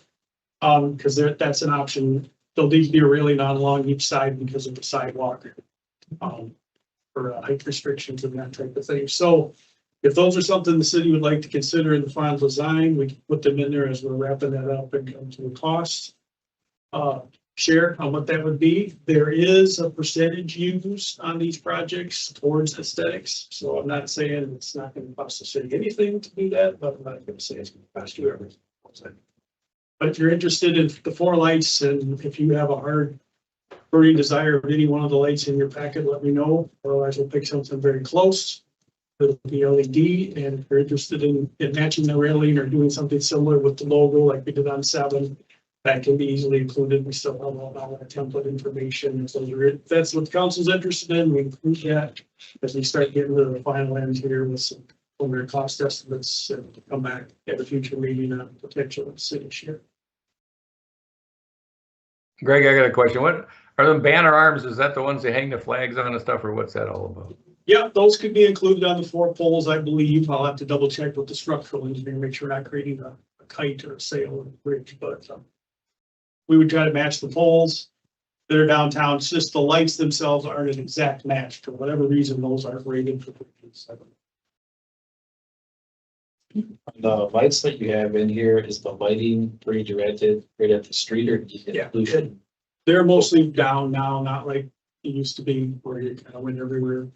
Because that's an option. There'll need to be a railing on along each side because of the sidewalk. For height restrictions and that type of thing. So if those are something the city would like to consider in the final design, we can put them in there as we're wrapping that up and come to the cost. Share on what that would be. There is a percentage used on these projects towards aesthetics. So I'm not saying it's not going to cost the city anything to do that, but I'm not going to say it's going to cost you everything. But if you're interested in the 4 lights and if you have a hard burning desire of any one of the lights in your packet, let me know. Otherwise, we'll pick something very close. It'll be LED, and if you're interested in matching the railing or doing something similar with the logo like we did on 7, that can be easily included. We still have all our template information. So if that's what the council's interested in, we include that as we start getting to the final end here with some preliminary cost estimates and come back at a future meeting on potential city share. Greg, I got a question. What are them banner arms? Is that the ones they hang the flags on and stuff, or what's that all about? Yeah, those could be included on the 4 poles, I believe. I'll have to double check with the structural engineer, make sure we're not creating a kite or a sail on the bridge, but we would try to match the poles that are downtown. It's just the lights themselves aren't an exact match. For whatever reason, those aren't rated for bridges. The lights that you have in here, is the lighting redirected right at the street, or do you get Yeah. pollution? They're mostly down now, not like it used to be where you kind of went everywhere.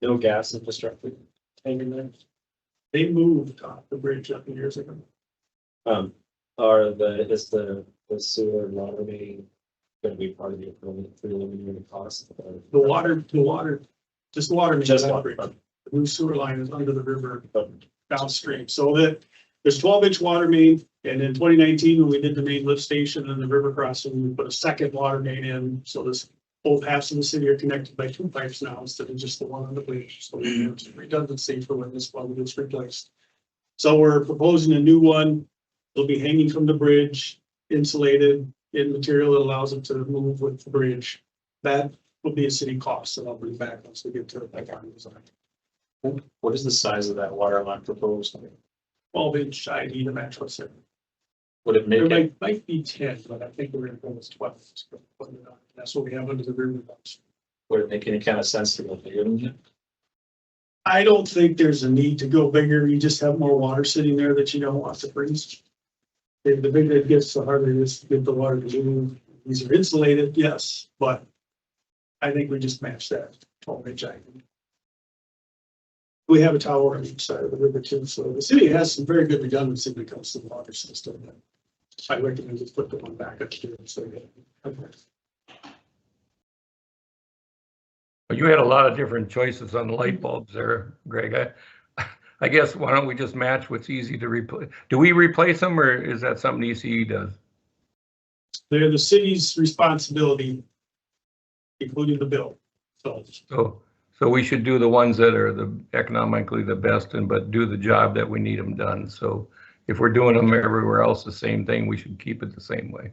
No gas infrastructure hanging there. They moved off the bridge up years ago. Is the sewer and water main gonna be part of the preliminary cost? The water, just the water. main, Just not water. bridge. The new sewer line is under the river downstream, so that there's 12-inch water main. And in 2019, when we did the main lift station and the river crossing, we put a second water main in. So this, both halves of the city are connected by 2 pipes now instead of just the one on the bridge. So we have some redundancy for when this one gets replaced. So we're proposing a new one. It'll be hanging from the bridge, insulated in material that allows it to move with the bridge. That will be a city cost, and I'll bring back once we get to the final design. What is the size of that water line proposed? 12-inch ID to match what's there. Would it make There it, might be 10, but I think we're gonna go with 12. That's what we have under the river. would it make any kind of sense to go bigger than that? I don't think there's a need to go bigger. You just have more water sitting there that you don't want to freeze. The bigger it gets, the harder it is to get the water to move. These are insulated, yes, but I think we just match that 12-inch ID. We have a tower on each side of the river too, so the city has some very good redundancy when it comes to the water system. I recommend just put the one back up here. So Well, you had a lot of different choices on the light bulbs there, Greg. I guess, why don't we just match what's easy to replace? Do we replace them, or is that something ECE does? they're the city's responsibility, including the bill. So we should do the ones that are the economically the best, but do the job that we need them done. So if we're doing them everywhere else the same thing, we should keep it the same way.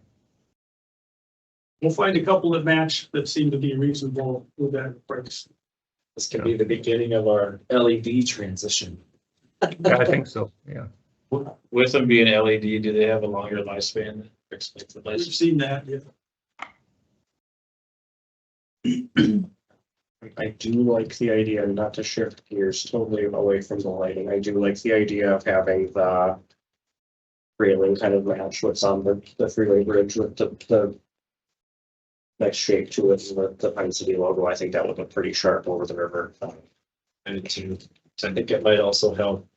We'll find a couple that match that seem to be reasonable with that price. This could be the beginning of our LED transition. Yeah, I think so, yeah. With them being LED, do they have a longer lifespan? Explains the We've lifespan. seen that, yeah. I do like the idea, not to shift gears totally away from the lighting. I do like the idea of having the railing kind of match what's on the freeway bridge with the next shape to it, the Pine City logo. I think that would look pretty sharp over the river. And I think it might also help.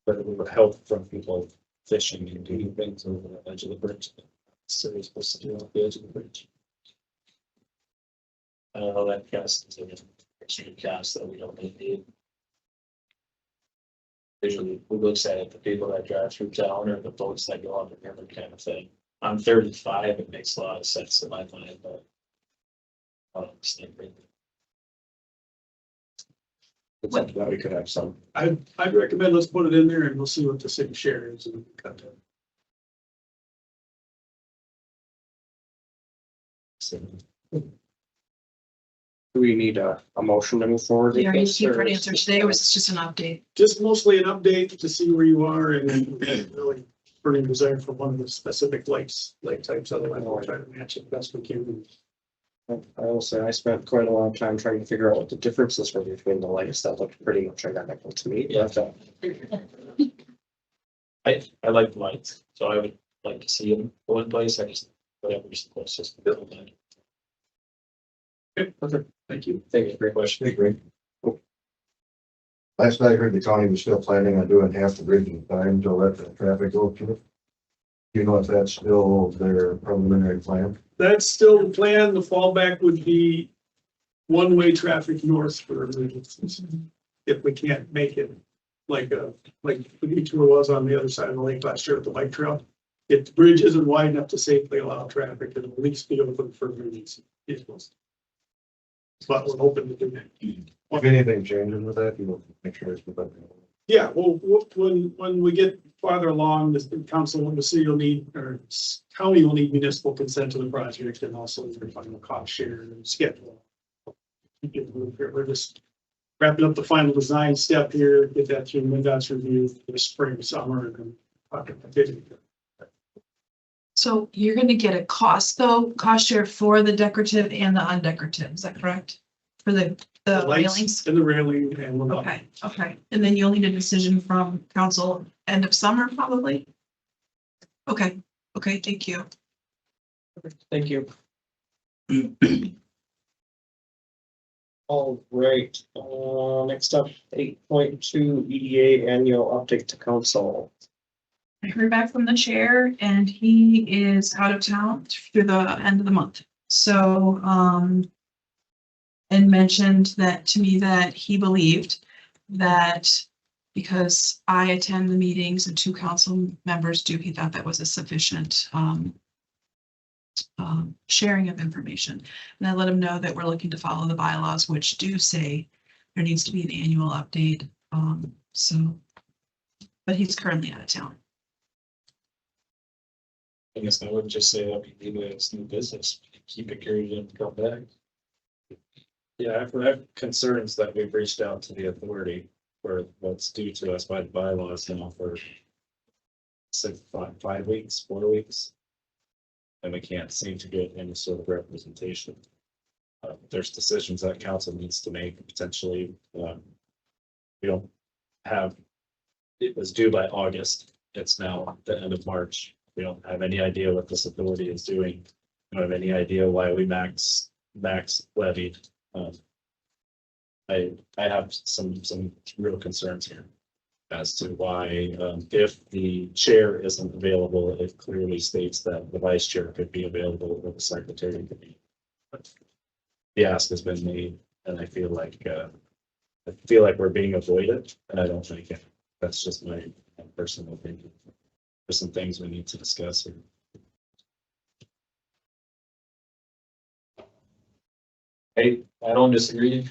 But it would help from people fishing and doing things over the edge of the bridge. So you're supposed to do off the edge of the bridge. I don't know, that cast is a extreme cast that we don't need. Usually who looks at it, the people that drive through town or the folks that go on the river kind of thing. On 35, it makes a lot of sense in my mind, but. I don't understand it. It's something that we could have some. I'd recommend let's put it in there and we'll see what the city share is and cut that. Do we need a motion to move forward? with Are you this, looking for or an is answer this- today or was this just an update? Just mostly an update to see where you are and then really burning desire for one of the specific lake types. Otherwise, we'll try to match it best we can. I will say I spent quite a long time trying to figure out what the differences were between the lakes. That looked pretty much identical to me. Yeah. But, I like the lights, so I would like to see them go in place. I just, whatever's the closest to build that. Okay, perfect. Thank you. Thank you for your question. Great. Last night I heard the county was still planning on doing half the bridge in time to let the traffic go through. Do you know if that's still their preliminary plan? That's still the plan. The fallback would be one-way traffic north for emergencies. If we can't make it like the detour was on the other side of the lake last year at the bike trail. If the bridge isn't wide enough to safely allow traffic, it'll at least be open for emergency vehicles. But we're hoping to do that. If anything changes with that, you will make sure it's with that. Yeah, well, when we get farther along, the council, the city will need, or county will need municipal consent to the project and also their final cost share and schedule. We're just wrapping up the final design step here, get that through MnDOT's review for the spring, summer, and then. So you're gonna get a cost share for the decorative and the undecorative, is that correct? For the lights railings? and the railing and. Okay, and then you'll need a decision from council end of summer, probably? Okay, thank you. Thank you. All right, next up, 8.2 EDA annual update to council. I heard back from the chair and he is out of town through the end of the month. So, and mentioned that to me that he believed that because I attend the meetings and two council members do, he thought that was a sufficient sharing of information. And I let him know that we're looking to follow the bylaws, which do say there needs to be an annual update. But he's currently out of town. I guess I would just say that we leave it as new business, keep it carried and come back. Yeah, I have concerns that we've reached out to the authority for what's due to us by the bylaws now for 5 weeks, 4 weeks. And we can't seem to get any sort of representation. There's decisions that council needs to make potentially. We don't have, it was due by August. It's now the end of March. We don't have any idea what this authority is doing. We don't have any idea why we max levied. I have some real concerns here as to why, if the chair isn't available, it clearly states that the vice chair could be available or the secretary could be. But the ask has been made, and I feel like we're being avoided, and I don't think it. That's just my personal opinion. There's some things we need to discuss here. I don't disagree.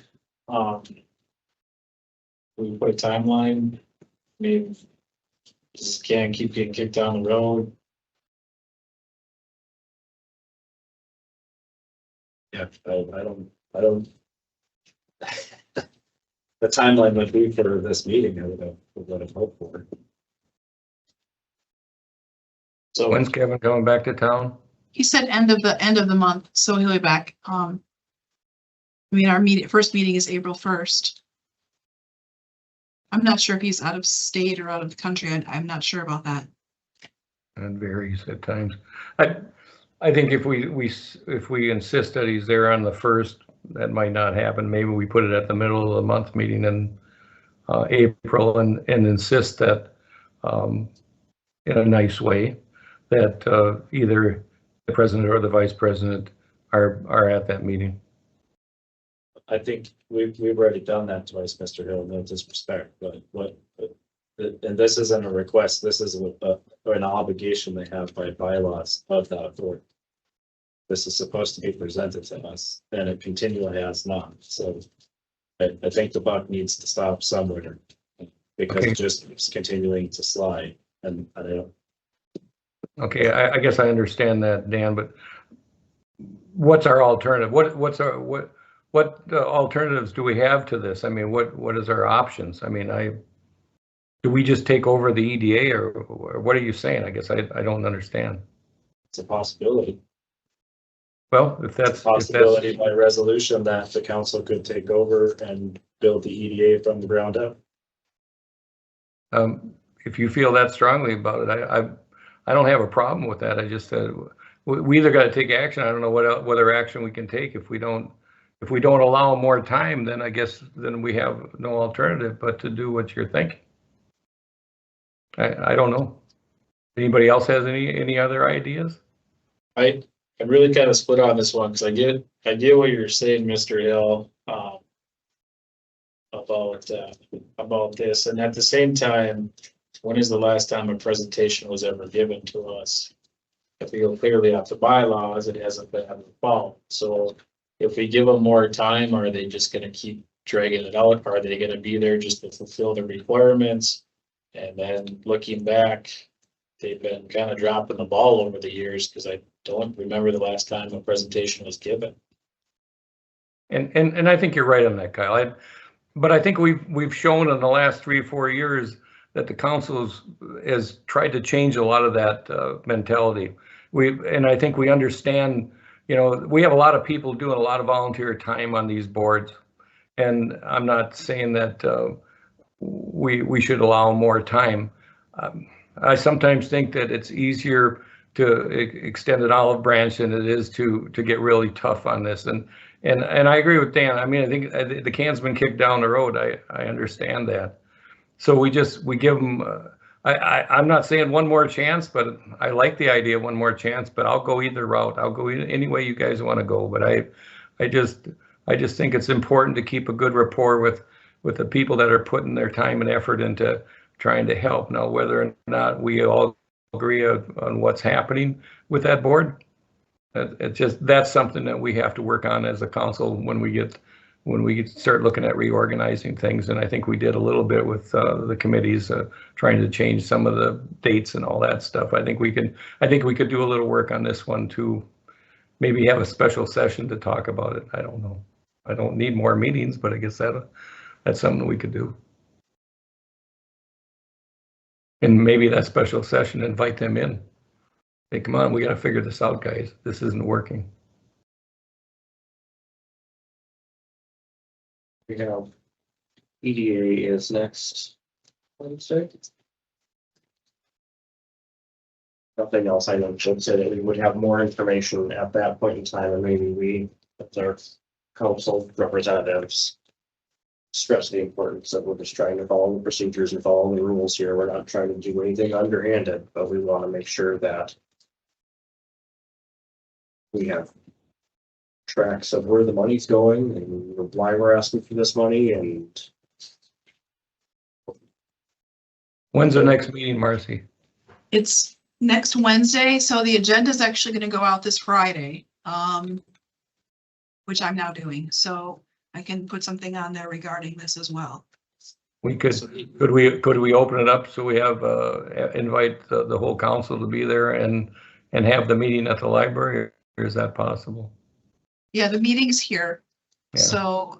We put a timeline. I mean, just can't keep getting kicked down the road. Yeah, I don't. The timeline would be for this meeting, I would have hoped for. So When's Kevin coming back to town? He said end of the month, so he'll be back. I mean, our first meeting is April 1st. I'm not sure if he's out of state or out of the country. I'm not sure about that. It varies at times. I think if we insist that he's there on the 1st, that might not happen. Maybe we put it at the middle of the month meeting in April and insist that in a nice way that either the president or the vice president are at that meeting. I think we've already done that twice, Mr. Hill, no disrespect, but And this isn't a request, this is an obligation they have by bylaws of that board. This is supposed to be presented to us, and it continually has not, so I think the buck needs to stop somewhere. Because Okay. it just keeps continuing to slide, and I don't. Okay, I guess I understand that, Dan, but what's our alternative? What alternatives do we have to this? I mean, what is our options? I mean, do we just take over the EDA or what are you saying? I guess I don't understand. It's a possibility. Well, if It's a that's, possibility by resolution that the council could take over and build the EDA from the ground up. if you feel that strongly about it, I don't have a problem with that. I just said, we either got to take action. I don't know what other action we can take. If we don't allow more time, then I guess then we have no alternative but to do what you're thinking. I don't know. Anybody else has any other ideas? I'm really kind of split on this one because I get what you're saying, Mr. Hill, about this, and at the same time, when is the last time a presentation was ever given to us? If we go clearly off the bylaws, it hasn't been followed. So if we give them more time, are they just going to keep dragging it out? Are they going to be there just to fulfill the requirements? And then looking back, they've been kind of dropping the ball over the years because I don't remember the last time a presentation was given. And I think you're right on that, Kyle. But I think we've shown in the last 3 or 4 years that the council has tried to change a lot of that mentality. And I think we understand, we have a lot of people doing a lot of volunteer time on these boards. And I'm not saying that we should allow more time. I sometimes think that it's easier to extend an olive branch than it is to get really tough on this. And I agree with Dan. I mean, I think the can's been kicked down the road. I understand that. So we give them, I'm not saying one more chance, but I like the idea of one more chance, but I'll go either route. I'll go any way you guys want to go. But I just think it's important to keep a good rapport with the people that are putting their time and effort into trying to help. Now, whether or not we all agree on what's happening with that board, that's something that we have to work on as a council when we start looking at reorganizing things. And I think we did a little bit with the committees trying to change some of the dates and all that stuff. I think we could do a little work on this one too. Maybe have a special session to talk about it. I don't know. I don't need more meetings, but I guess that's something we could do. And maybe that special session, invite them in. Hey, come on, we got to figure this out, guys. This isn't working. We have EDA is next Wednesday. Nothing else. I know Jim said that we would have more information at that point in time, and maybe we, as our council representatives, stress the importance of we're just trying to follow the procedures and follow the rules here. We're not trying to do anything underhanded, but we want to make sure that we have tracks of where the money's going and why we're asking for this money. And When's the next meeting, Marcy? It's next Wednesday, so the agenda is actually going to go out this Friday, which I'm now doing. So I can put something on there regarding this as well. We could we open it up so we have invite the whole council to be there and have the meeting at the library, or is that possible? Yeah, the meeting's here. Yeah. So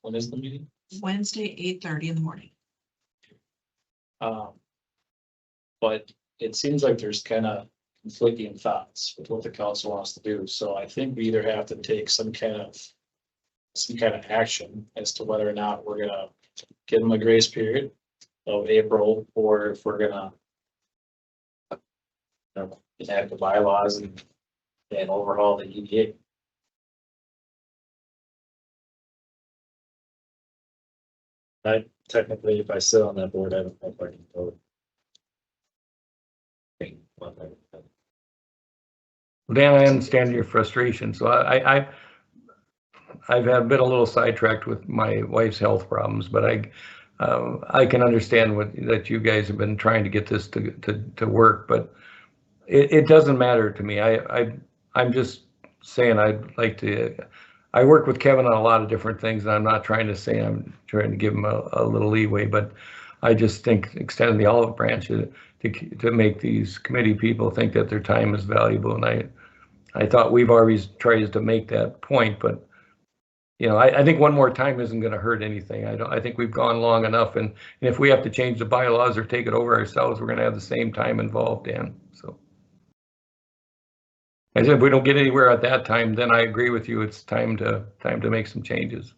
When is the meeting? Wednesday, 8:30 in the morning. But it seems like there's kind of conflicting thoughts with what the council wants to do. So I think we either have to take some kind of action as to whether or not we're gonna give them a grace period of April, or if we're gonna enact the bylaws and overhaul the EDA. Technically, if I sit on that board, I don't know if I can vote. Dan, I understand your frustration. So I've been a little sidetracked with my wife's health problems, but I can understand that you guys have been trying to get this to work, but it doesn't matter to me. I'm just saying I'd like to, I work with Kevin on a lot of different things, and I'm not trying to say I'm trying to give him a little leeway, but I just think extending the olive branch to make these committee people think that their time is valuable. And I thought we've always tried to make that point, but you know, I think one more time isn't going to hurt anything. I think we've gone long enough, and if we have to change the bylaws or take it over ourselves, we're going to have the same time involved in. So, I said if we don't get anywhere at that time, then I agree with you. It's time to make some changes.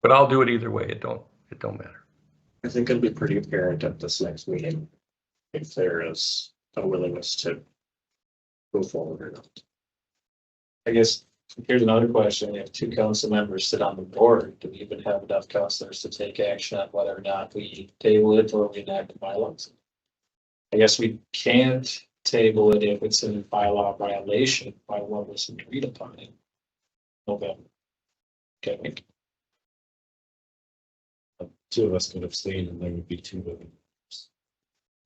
But I'll do it either way. It don't matter. I think it'll be pretty apparent at this next meeting if there is a willingness to move forward or not. I guess here's another question. If two council members sit on the board, do we even have enough councilors to take action on whether or not we table it or we enact the bylaws? I guess we can't table it if it's in bylaw violation by what was agreed upon in November. Okay. Two of us could abstain and there would be two of them.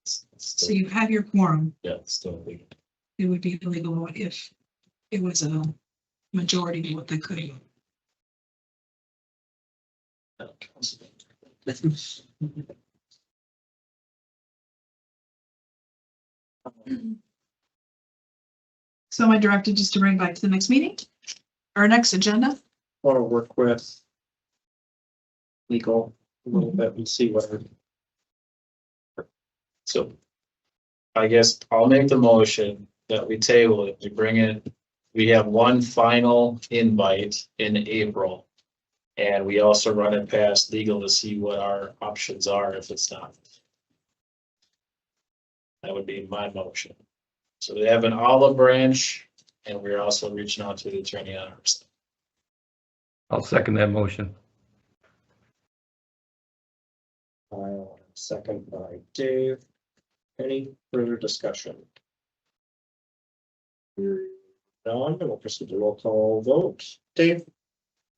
So you have your quorum. Yeah, it's still legal. It would be illegal if it was a majority of what they could have. So am I directed just to bring back to the next meeting? Our next agenda? Want to work with legal a little bit and see whether. So I guess I'll make the motion that we table it, we bring it, we have one final invite in April. And we also run it past legal to see what our options are if it's not. That would be my motion. So they have an olive branch and we're also reaching out to the attorney on our side. I'll second that motion. Second by Dave. Any further discussion? None, we'll proceed to roll call vote. Dave,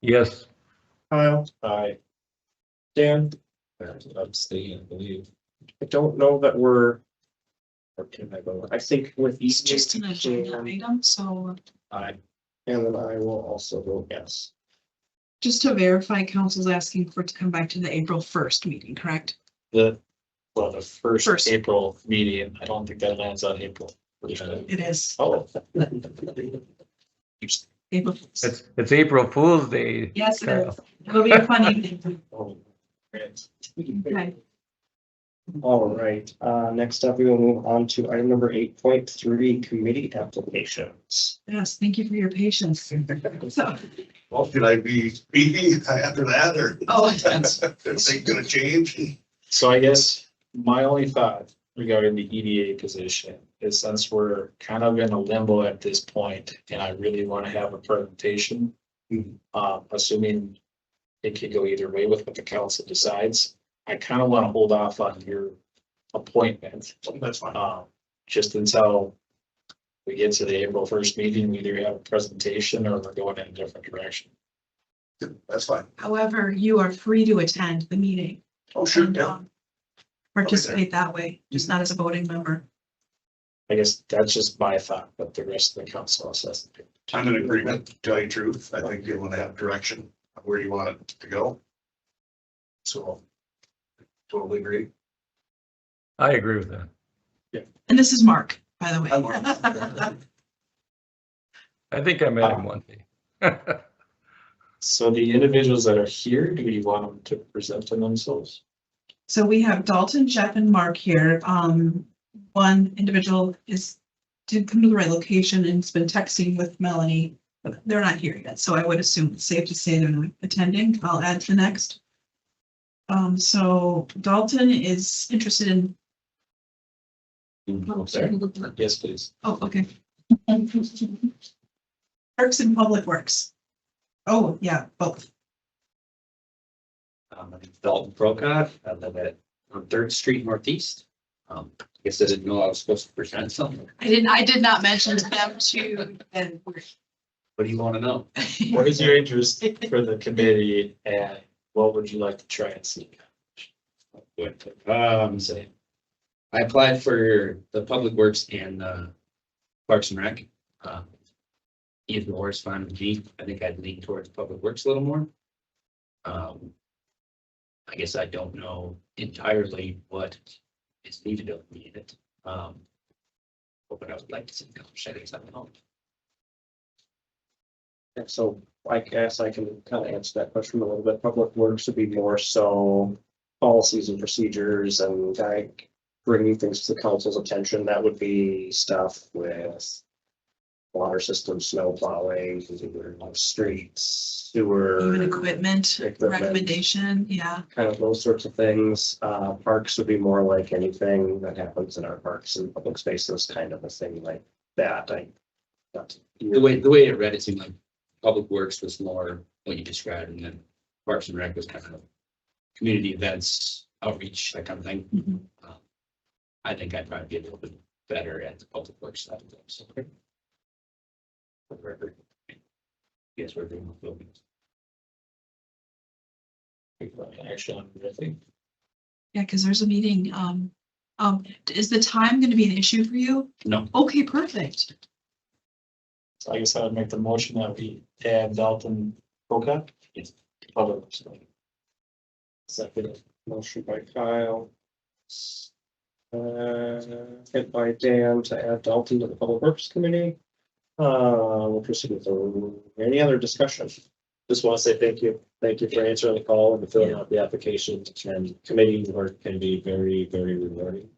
Yes. Kyle, Aye. Dan. Abstain, I believe. I don't know that we're. Or can I vote? I think with It's each. just an agenda item, so Aye. And then I will also vote yes. just to verify, council's asking for it to come back to the April 1st meeting, correct? The first First. April meeting, I don't think that lands on April. It is. Oh. April 1st. It's April Fool's Day. Yes, it Kyle. is. It'll be a fun evening. Oh, great. Okay. All right, next up, we will move on to item number 8.3, committee applications. Yes, thank you for your patience. So, Well, should I be speaking after that or? oh, Is things gonna change? So I guess my only thought regarding the EDA position is since we're kind of in a limbo at this point, and I really want to have a presentation. Assuming it could go either way with what the council decides, I kind of want to hold off on your appointment. That's fine. Just until we get to the April 1st meeting, we either have a presentation or we're going in a different direction. That's fine. however, you are free to attend the meeting. Oh, sure, and, yeah. Participate that way, just not as a voting member. I guess that's just my thought, but the rest of the council says. I'm in agreement, to tell you the truth. I think you want to have direction of where you want it to go. So totally agree. I agree with that. And this is Mark, by the way. I'm Mark. I think I met him one day. So the individuals that are here, do we want them to present themselves? So we have Dalton, Jeff, and Mark here. One individual did come to the right location and has been texting with Melanie, but they're not here yet. So I would assume it's safe to say they're not attending. I'll add to the next. So Dalton is interested in. Yes, please. Oh, okay. Parks and Public Works. Oh, yeah, both. My name's Dalton Prokop. I live at on 3rd Street Northeast. I guess I didn't know I was supposed to present something. I did not mention to them to, and What do you want to know? What is your interest for the committee and what would you like to try and see? Say, I applied for the Public Works and Parks and Rec. Either or is fine with me. I think I'd lean towards Public Works a little more. I guess I don't know entirely what is needed of me in it. But I would like to see accomplish, I guess I don't know. And so I guess I can kind of answer that question a little bit. Public Works would be more so policies and procedures and like bringing things to the council's attention. That would be stuff with water system, snow plowing, streets, sewer. Even equipment, Equipment. recommendation, yeah. Kind of those sorts of things. Parks would be more like anything that happens in our parks and public spaces, kind of a thing like that. The way it read, it seemed like Public Works was more what you described, and then Parks and Rec was kind of community events, outreach, that kind of thing. Mhm. I think I'd probably be a little bit better at the Public Works side of things. Yes, we're doing the buildings. Actually, I think. Yeah, because there's a meeting. Is the time going to be an issue for you? No. Okay, perfect. So I guess I would make the motion that we add Dalton Prokop. Yes. Public Works. Second motion by Kyle. Hit by Dan to add Dalton to the Public Works Committee. We'll proceed with any other discussion. Just want to say thank you. Thank you for answering the call and filling out the application, and committee work can be very, very rewarding.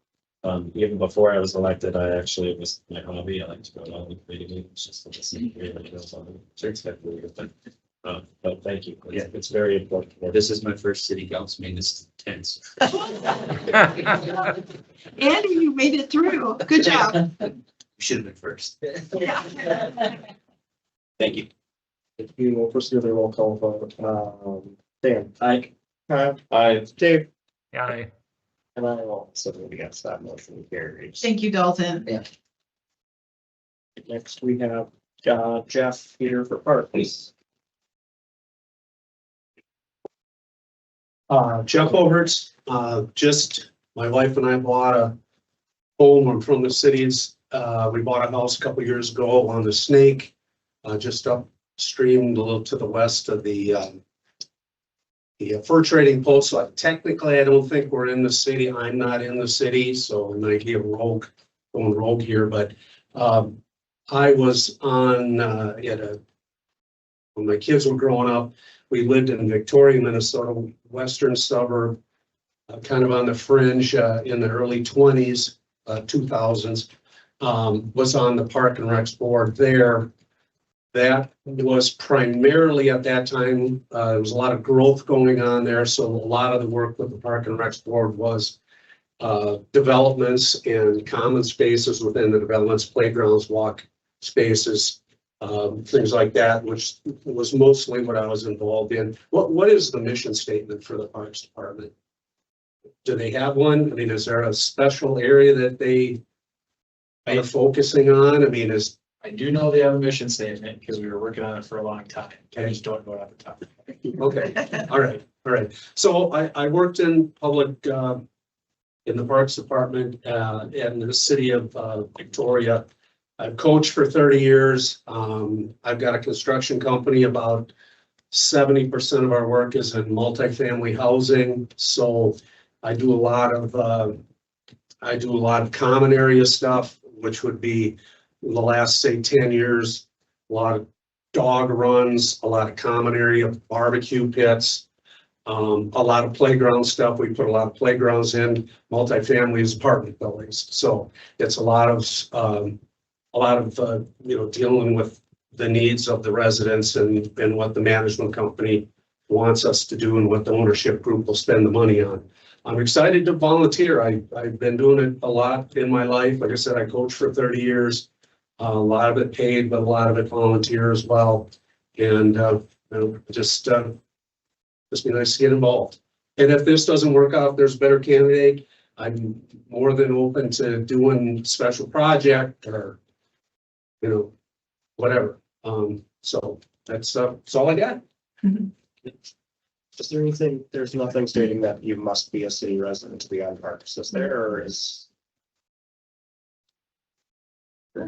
Even before I was elected, it was my hobby. I like to go to all the committee meetings, just to listen to what goes on. So it's definitely a good thing. But thank you. Yeah. It's very important. Yeah, this is my first city council meeting. This is tense. Andy, you made it through. Good job. You should have been first. Yeah. Thank you. If you will proceed with the roll call vote. Dan. Aye. Kyle. Aye. Dave. Yeah, And I will also vote against that motion carries. Thank you, Dalton. Next, we have Jeff here for parks. Jeff Overts, just my wife and I bought a home. I'm from the cities. We bought a house a couple years ago on the Snake, just upstream a little to the west of the fur trading post. So technically, I don't think we're in the city. I'm not in the city, so I might be going rogue here, but I was on when my kids were growing up, we lived in Victoria, Minnesota, western suburb, kind of on the fringe in the early 20s, 2000s. Was on the Park and Recs board there. That was primarily at that time, there was a lot of growth going on there. So a lot of the work with the Park and Recs board was developments and common spaces within the developments, playgrounds, walk spaces, things like that, which was mostly what I was involved in. What is the mission statement for the Parks Department? Do they have one? I mean, is there a special area that they are focusing on? I mean, I do know they have a mission statement because we were working on it for a long time. I just don't know it off the top. okay, all right. So I worked in public, in the Parks Department, in the city of Victoria. I've coached for 30 years. I've got a construction company. About 70% of our work is in multifamily housing. So I do a lot of common area stuff, which would be in the last, say, 10 years, a lot of dog runs, a lot of common area barbecue pits, a lot of playground stuff. We put a lot of playgrounds in multifamily apartment buildings. So it's a lot of dealing with the needs of the residents and what the management company wants us to do and what the ownership group will spend the money on. I'm excited to volunteer. I've been doing it a lot in my life. Like I said, I coached for 30 years. A lot of it paid, but a lot of it volunteer as well. And just be nice to get involved. And if this doesn't work out, if there's a better candidate, I'm more than open to doing special project or whatever. So that's all I got. Is there anything, there's nothing stating that you must be a city resident to be on parks, is there, or is?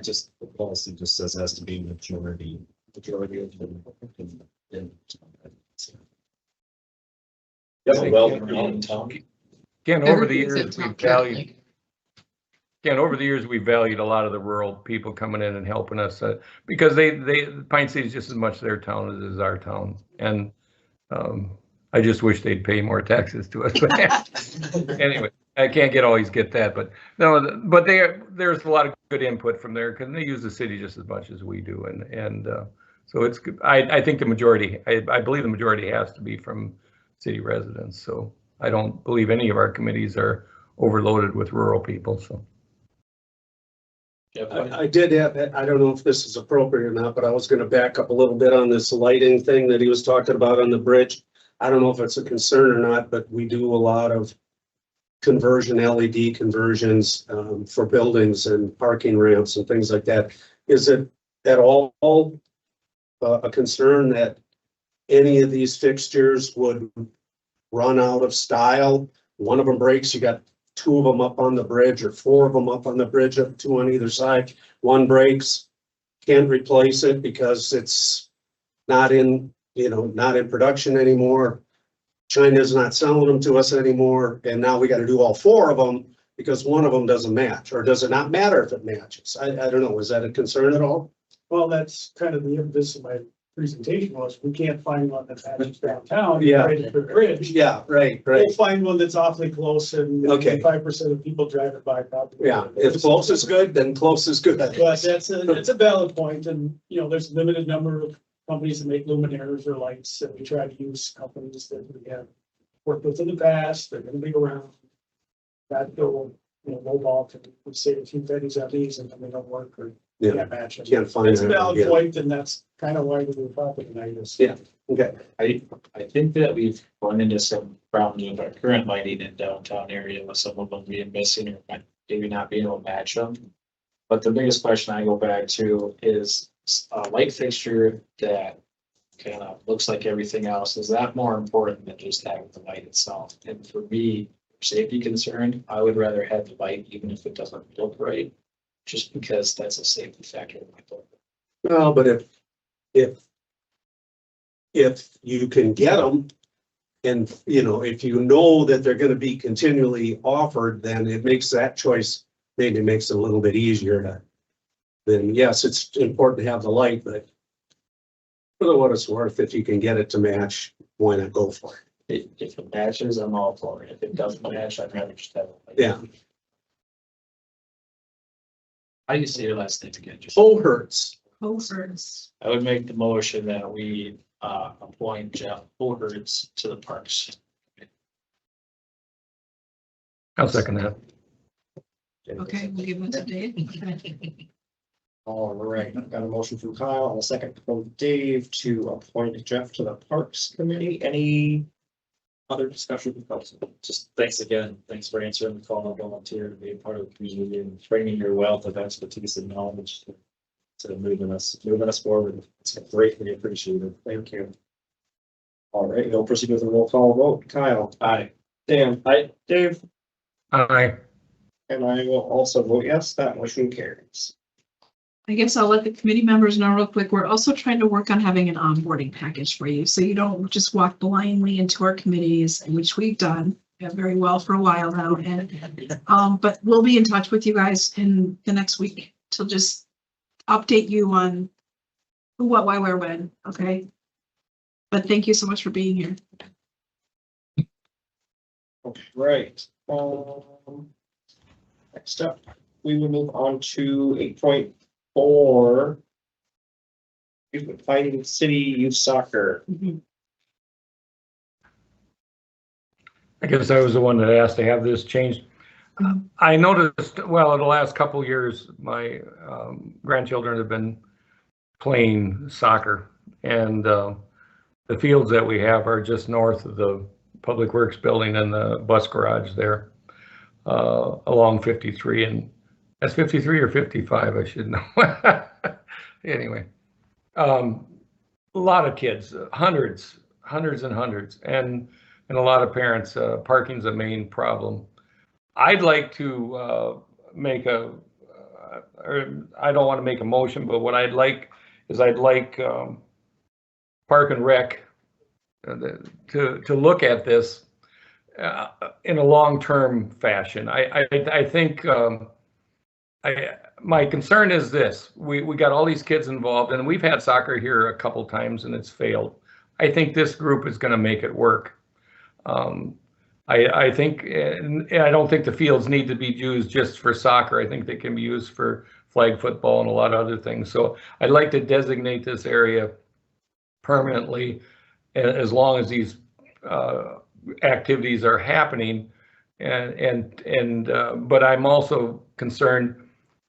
Just, the policy just says has to be majority of the. Yeah, Well, around town. Again, over the Everything's in years, we town valued, currently. again, over the years, we valued a lot of the rural people coming in and helping us, because Pine City is just as much their town as it is our town. And I just wish they'd pay more taxes to us. But anyway, I can't always get that, but no, but there's a lot of good input from there because they use the city just as much as we do. And so it's, I think the majority, I believe the majority has to be from city residents. So I don't believe any of our committees are overloaded with rural people, so. I did have, I don't know if this is appropriate or not, but I was gonna back up a little bit on this lighting thing that he was talking about on the bridge. I don't know if it's a concern or not, but we do a lot of conversion, LED conversions for buildings and parking ramps and things like that. Is it at all a concern that any of these fixtures would run out of style? One of them breaks, you got two of them up on the bridge or four of them up on the bridge, up two on either side. One breaks, can't replace it because it's not in, not in production anymore. China's not selling them to us anymore. And now we got to do all four of them because one of them doesn't match, or does it not matter if it matches? I don't know. Is that a concern at all? Well, that's kind of the impetus of my presentation was, we can't find one that matches downtown. Yeah. Right at the bridge. Yeah, right. We'll find one that's awfully close and Okay. 5% of people drive it by probably. Yeah, if close is good, then close is good. But it's a valid point, and, there's a limited number of companies that make luminaires or lights, and we try to use companies that we have worked with in the past, they're gonna be around. That go, low ball, we save a few pennies on these and then they don't work or Yeah, can't match them. can't find It's a it. valid Yeah. point, and that's kind of why we do property tonight is. Yeah. Okay. I think that we've run into some problems with our current lighting in downtown area with some of them being missing or maybe not being able to match them. But the biggest question I go back to is a light fixture that kind of looks like everything else. Is that more important than just having the light itself? And for me, for safety concern, I would rather have the light even if it doesn't look right, just because that's a safety factor in my book. Well, but if you can get them and, if you know that they're gonna be continually offered, then it makes that choice, maybe makes it a little bit easier to, then yes, it's important to have the light, but for what it's worth, if you can get it to match, why not go for it? If it matches, I'm all for it. If it doesn't match, I'd rather just have it. Yeah. How do you say your last name again? Just- Hertz. I would make the motion that we appoint Jeff Bullhertz to the Parks. I'll second that. Okay, we'll give it to Dave. All right, I've got a motion from Kyle and a second from Dave to appoint Jeff to the Parks Committee. Any other discussion with council? Just thanks again. Thanks for answering the call and volunteer to be a part of the community and bringing your wealth of expertise and knowledge to moving us forward. It's greatly appreciated. Thank you. All right, we'll proceed with a roll call vote. Kyle. Aye. Dan. Aye. Dave. Aye. And I will also vote yes, that motion carries. I guess I'll let the committee members know real quick. We're also trying to work on having an onboarding package for you, so you don't just walk blindly into our committees, which we've done very well for a while now. And but we'll be in touch with you guys in the next week to just update you on who, what, why, where, when. Okay. But thank you so much for being here. Right. Next up, we will move on to 8.4. Fighting City Youth Soccer. I guess I was the one that asked to have this changed. I noticed, well, in the last couple of years, my grandchildren have been playing soccer, and the fields that we have are just north of the Public Works building and the bus garage there, along 53, and that's 53 or 55, I should know. Anyway, a lot of kids, hundreds and hundreds, and a lot of parents. Parking's a main problem. I'd like to make a, or I don't want to make a motion, but what I'd like is Park and Rec to look at this in a long-term fashion. I think my concern is this: we got all these kids involved, and we've had soccer here a couple times and it's failed. I think this group is going to make it work. I think, and I don't think the fields need to be used just for soccer. I think they can be used for flag football and a lot of other things. So I'd like to designate this area permanently, as long as these activities are happening. But I'm also concerned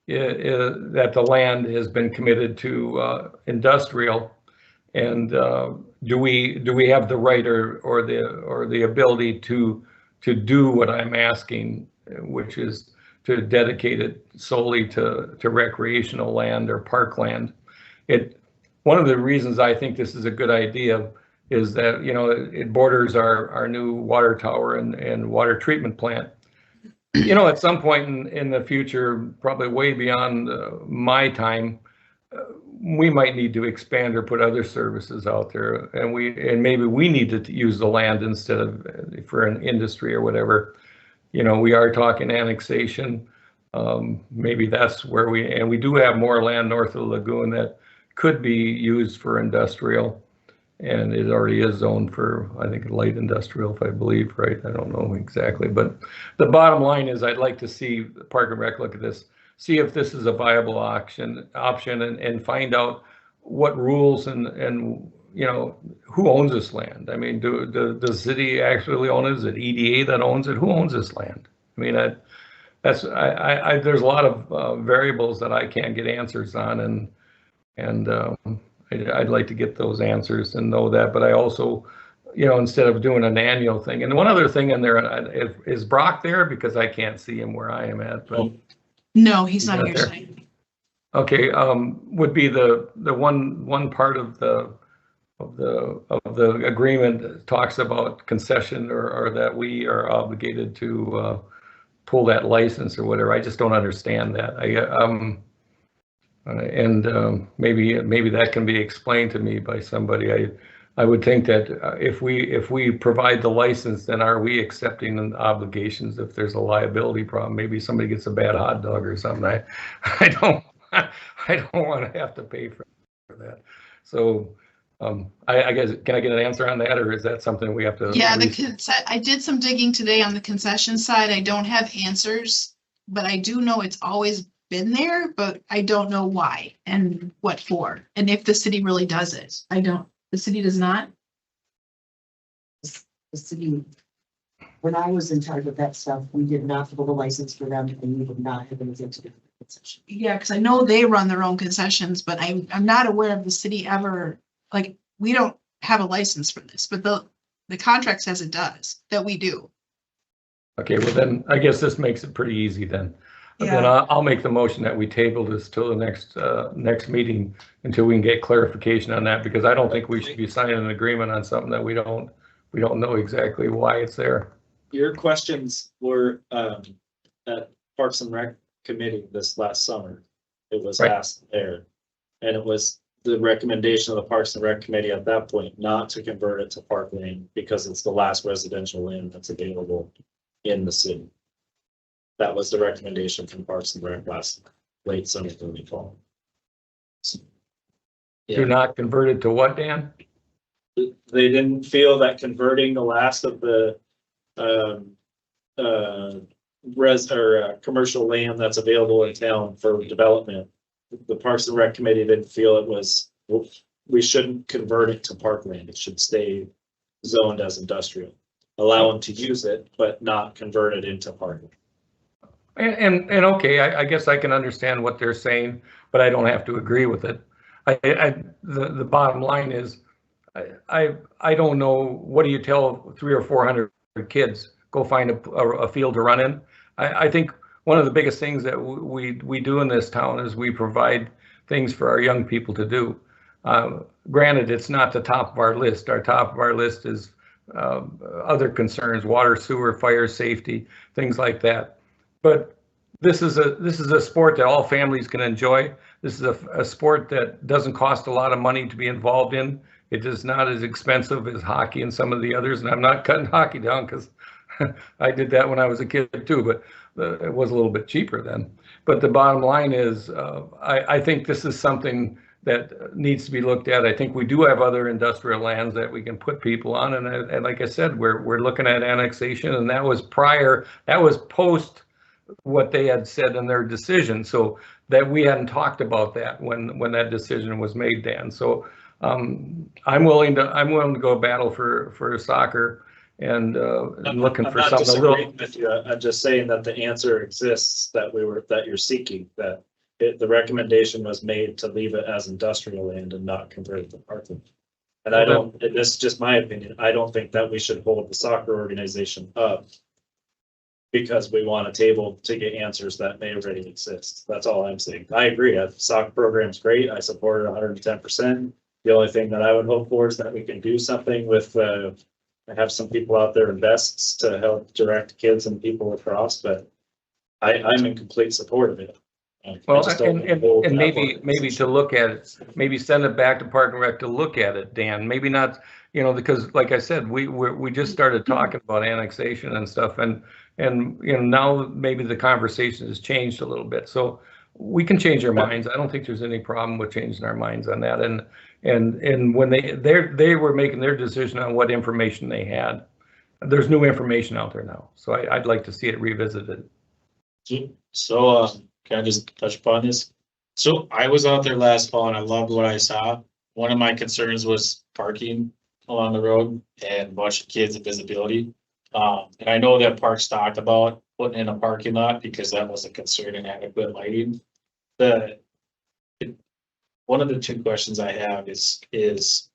that the land has been committed to industrial, and do we have the right or the ability to do what I'm asking, which is to dedicate it solely to recreational land or parkland. One of the reasons I think this is a good idea is that, you know, it borders our new water tower and water treatment plant. You know, at some point in the future, probably way beyond my time, we might need to expand or put other services out there, and maybe we need to use the land instead of for an industry or whatever. You know, we are talking annexation. Maybe that's where we do have more land north of the lagoon that could be used for industrial, and it already is zoned for, I think, light industrial, if I believe, right? I don't know exactly, but the bottom line is I'd like to see Park and Rec look at this, see if this is a viable option, and find out what rules and you know, who owns this land. I mean, does the city actually own it? Is it EDA that owns it? Who owns this land? I mean, there's a lot of variables that I can't get answers on, and I'd like to get those answers and know that. But I also, you know, instead of doing an annual thing, and one other thing in there, is Brock there? Because I can't see him where I am at. But no, he's not here tonight. Okay, would be the one part of the agreement that talks about concession or that we are obligated to pull that license or whatever. I just don't understand that. Maybe that can be explained to me by somebody. I would think that if we provide the license, then are we accepting the obligations if there's a liability problem? Maybe somebody gets a bad hot dog or something. I don't want to have to pay for that. So I guess, can I get an answer on that, or is that something we have to? Yeah, I did some digging today on the concession side. I don't have answers, but I do know it's always been there, but I don't know why and what for, and if the city really does it. The city does not? The city, when I was in charge of that stuff, we did not hold a license for them, and we would not have been exempted from the concession. Yeah, because I know they run their own concessions, but I'm not aware of the city ever, like, we don't have a license for this, but the contract says it does, that we do. Okay, well then, I guess this makes it pretty easy then. Yeah. Then I'll make the motion that we table this till the next meeting until we can get clarification on that, because I don't think we should be signing an agreement on something that we don't know exactly why it's there. Your questions were at Parks and Rec committee this last summer. It was asked there, and it was the recommendation of the Parks and Rec committee at that point not to convert it to park lane because it's the last residential land that's available in the city. That was the recommendation from Parks and Rec late summer, early fall. You're not converted to what, Dan? They didn't feel that converting the last of the commercial land that's available in town for development. The Parks and Rec committee didn't feel we shouldn't convert it to parkland. It should stay zoned as industrial. Allow them to use it, but not convert it into parking. And okay, I guess I can understand what they're saying, but I don't have to agree with it. The bottom line is, I don't know, what do you tell 300 or 400 kids, go find a field to run in? I think one of the biggest things that we do in this town is we provide things for our young people to do. Granted, it's not the top of our list. Our top of our list is other concerns, water, sewer, fire safety, things like that. But this is a sport that all families can enjoy. This is a sport that doesn't cost a lot of money to be involved in. It is not as expensive as hockey and some of the others. And I'm not cutting hockey down because I did that when I was a kid too, but it was a little bit cheaper then. But the bottom line is, I think this is something that needs to be looked at. I think we do have other industrial lands that we can put people on. And like I said, we're looking at annexation, and that was post what they had said in their decision. So that we hadn't talked about that when that decision was made, Dan. So I'm willing to go battle for soccer and looking for something a little. With you. I'm just saying that the answer exists that you're seeking, that the recommendation was made to leave it as industrial land and not convert it to parking. And and this is just my opinion, I don't think that we should hold the soccer organization up because we want a table to get answers that may already exist. That's all I'm saying. I agree. The soccer program's great. I support it 110%. The only thing that I would hope for is that we can do something with, have some people out there invest to help direct kids and people across, but I'm in complete support of it. Well, and maybe to look at it, maybe send it back to Park and Rec to look at it, Dan. Maybe not, because like I said, we just started talking about annexation and stuff, and now maybe the conversation has changed a little bit. So we can change our minds. I don't think there's any problem with changing our minds on that. And when they were making their decision on what information they had, there's new information out there now. So I'd like to see it revisited. So, can I just touch upon this? So I was out there last fall and I loved what I saw. One of my concerns was parking along the road and a bunch of kids and visibility. And I know that Parks talked about putting in a parking lot because that was a concern in adequate lighting. One of the two questions I have is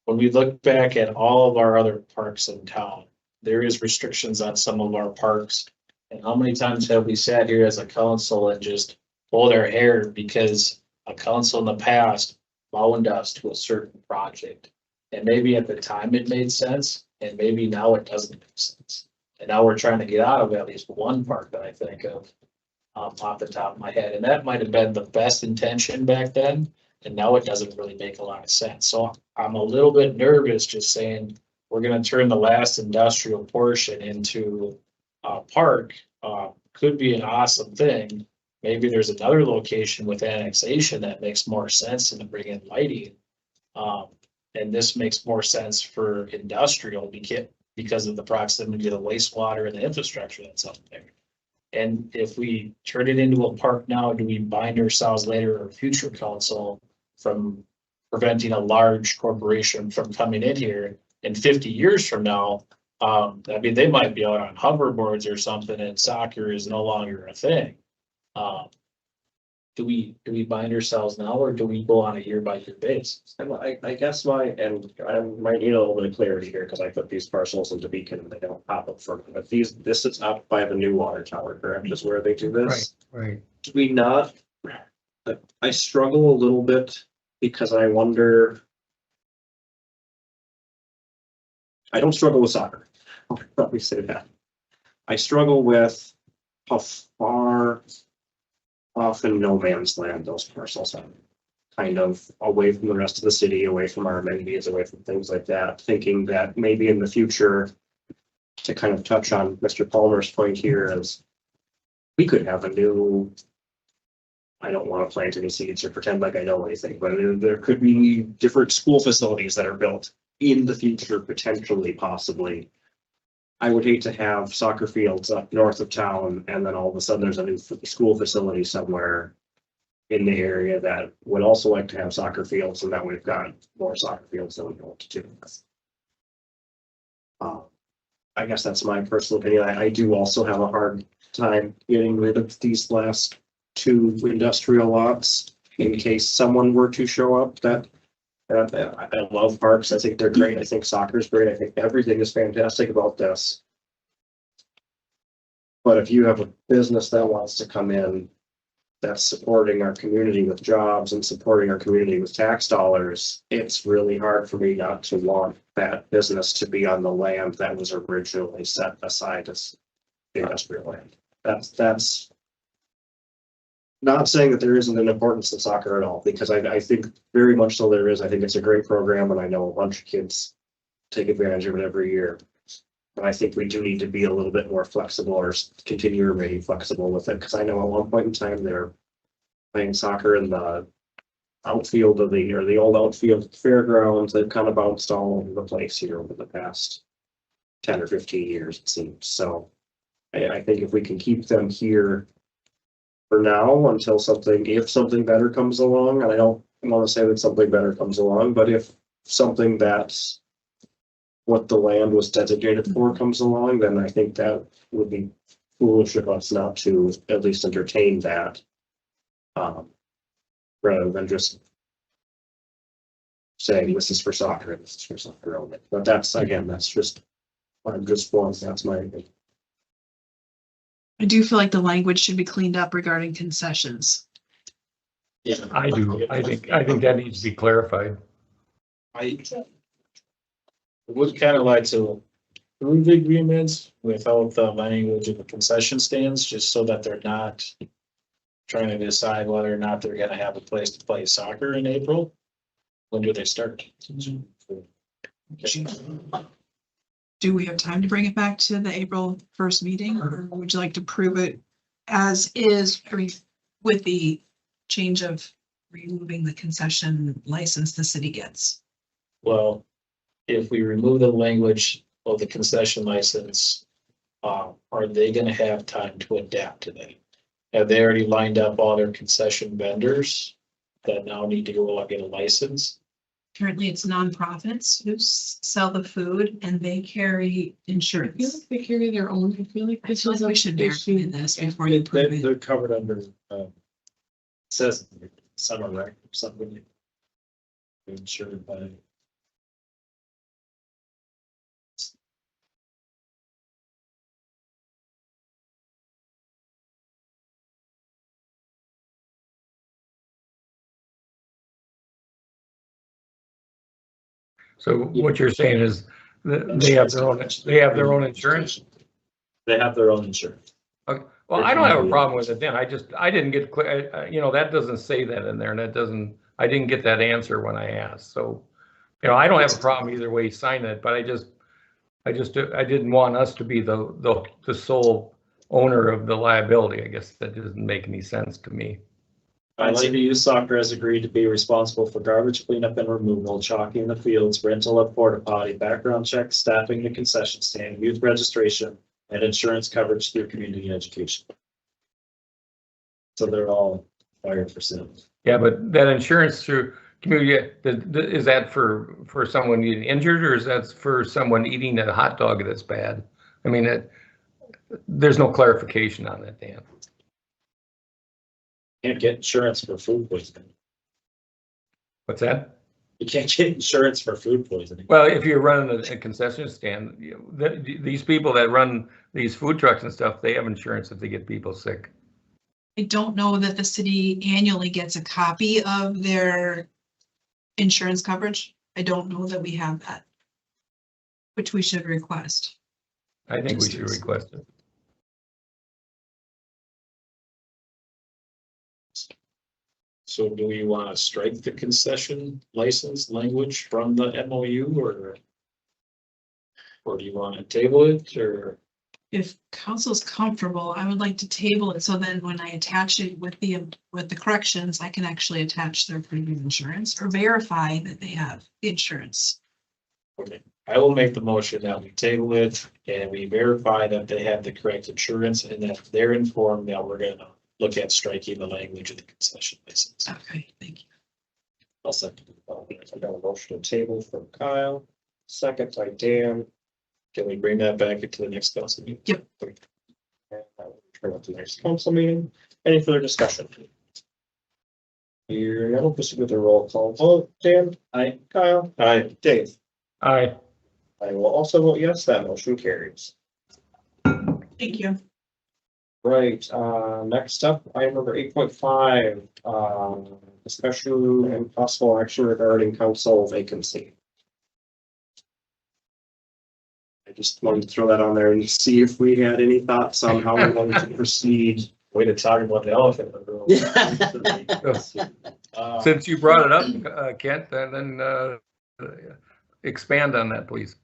when we look back at all of our other parks in town, there is restrictions on some of our parks. And how many times have we sat here as a council and just pulled our hair because a council in the past bound us to a certain project? And maybe at the time it made sense, and maybe now it doesn't make sense. And now we're trying to get out of at least one park that I think of off the top of my head. And that might have been the best intention back then. And now it doesn't really make a lot of sense. So I'm a little bit nervous just saying we're going to turn the last industrial portion into a park. Could be an awesome thing. Maybe there's another location with annexation that makes more sense than to bring in lighting. And this makes more sense for industrial because of the proximity to the wastewater and the infrastructure that's up there. And if we turn it into a park now, do we bind ourselves later or future council from preventing a large corporation from coming in here? And 50 years from now, they might be out on hoverboards or something and soccer is no longer a thing. Do we bind ourselves now or do we go on a year by year basis? And I guess I might need a little bit of clarity here because I put these parcels into Beacon and they don't pop up for me. But this is up by the new water tower, correct? Is where they do this. Right. Do we not? I struggle a little bit because I wonder. I don't struggle with soccer. Let me say that. I struggle with how far off in no man's land those parcels are. Kind of away from the rest of the city, away from our amenities, away from things like that, thinking that maybe in the future, to kind of touch on Mr. Palmer's point here, is we could have a new, I don't want to plant any seeds or pretend like I know anything, but there could be different school facilities that are built in the future, potentially, possibly. I would hate to have soccer fields up north of town and then all of a sudden there's a new school facility somewhere in the area that would also like to have soccer fields, and that we've got more soccer fields than we know what to do with. I guess that's my personal opinion. I do also have a hard time getting rid of these last two industrial lots in case someone were to show up that I love parks. I think they're great. I think soccer is great. I think everything is fantastic about this. But if you have a business that wants to come in that's supporting our community with jobs and supporting our community with tax dollars, it's really hard for me not to want that business to be on the land that was originally set aside as industrial land. That's not saying that there isn't an importance of soccer at all, because I think very much so there is. I think it's a great program, and I know a bunch of kids take advantage of it every year. But I think we do need to be a little bit more flexible, or continue to remain flexible with it, because I know at one point in time they're playing soccer in the outfield of the old outfield fairgrounds. They've kind of bounced all over the place here over the past 10 or 15 years, it seems. So I think if we can keep them here for now until if something better comes along, and I don't want to say that something better comes along, but if something that's what the land was designated for comes along, then I think that would be foolish of us not to at least entertain that. Rather than just saying this is for soccer and this is for soccer only. But that's, again, that's just my opinion. I do feel like the language should be cleaned up regarding concessions. Yeah. I do. I think that needs to be clarified. I would kind of like to approve the agreements without the language of the concession stands, just so that they're not trying to decide whether or not they're gonna have a place to play soccer in April. When do they start? Do we have time to bring it back to the April 1st meeting, or would you like to prove it as is with the change of removing the concession license the city gets? Well, if we remove the language of the concession license, are they gonna have time to adapt to that? Have they already lined up all their concession vendors that now need to go out and get a license? Currently, it's nonprofits who sell the food and they carry insurance. They carry their own. I feel like I feel like we should verify this before you prove it. They're covered under, says summer rec or something. Insured by. So what you're saying is that they have their own insurance? They have their own insurance. Okay. Well, I don't have a problem with it then. I didn't get clear, that doesn't say that in there, and I didn't get that answer when I asked. So, I don't have a problem either way signing it, but I didn't want us to be the sole owner of the liability. I guess that doesn't make any sense to me. ICBU Soccer has agreed to be responsible for garbage cleanup and removal, chalking the fields, rental of porta potty, background checks, staffing the concession stand, youth registration, and insurance coverage through community education. So they're all fired for sales. Yeah, but that insurance through community, is that for someone getting injured, or is that for someone eating a hot dog that's bad? I mean, there's no clarification on that, Dan. Can't get insurance for food poisoning. What's that? You can't get insurance for food poisoning. Well, if you're running a concession stand, these people that run these food trucks and stuff, they have insurance if they get people sick. I don't know that the city annually gets a copy of their insurance coverage. I don't know that we have that, which we should request. I think we should request it. So do we want to strike the concession license language from the MOU, or do you want to table it, or? If council's comfortable, I would like to table it, so then when I attach it with the corrections, I can actually attach their premium insurance or verify that they have insurance. Okay, I will make the motion that we table it and we verify that they have the correct insurance and that they're informed that we're gonna look at striking the language of the concession license. Okay, thank you. I'll second. I got a motion to table from Kyle, second by Dan. Can we bring that back into the next council meeting? Yep. And I will turn up to the next council meeting. Any further discussion? Here, I hope this is with a roll call. Oh, Dan? Aye. Kyle? Aye. Dave? Aye. I will also vote yes, that motion carries. Thank you. Right, next up, item number 8.5, discussion and possible action regarding council vacancy. I just wanted to throw that on there and see if we had any thoughts on how we wanted to proceed. Way to talk about the elephant in the room. Since you brought it up, Kent, then expand on that, please.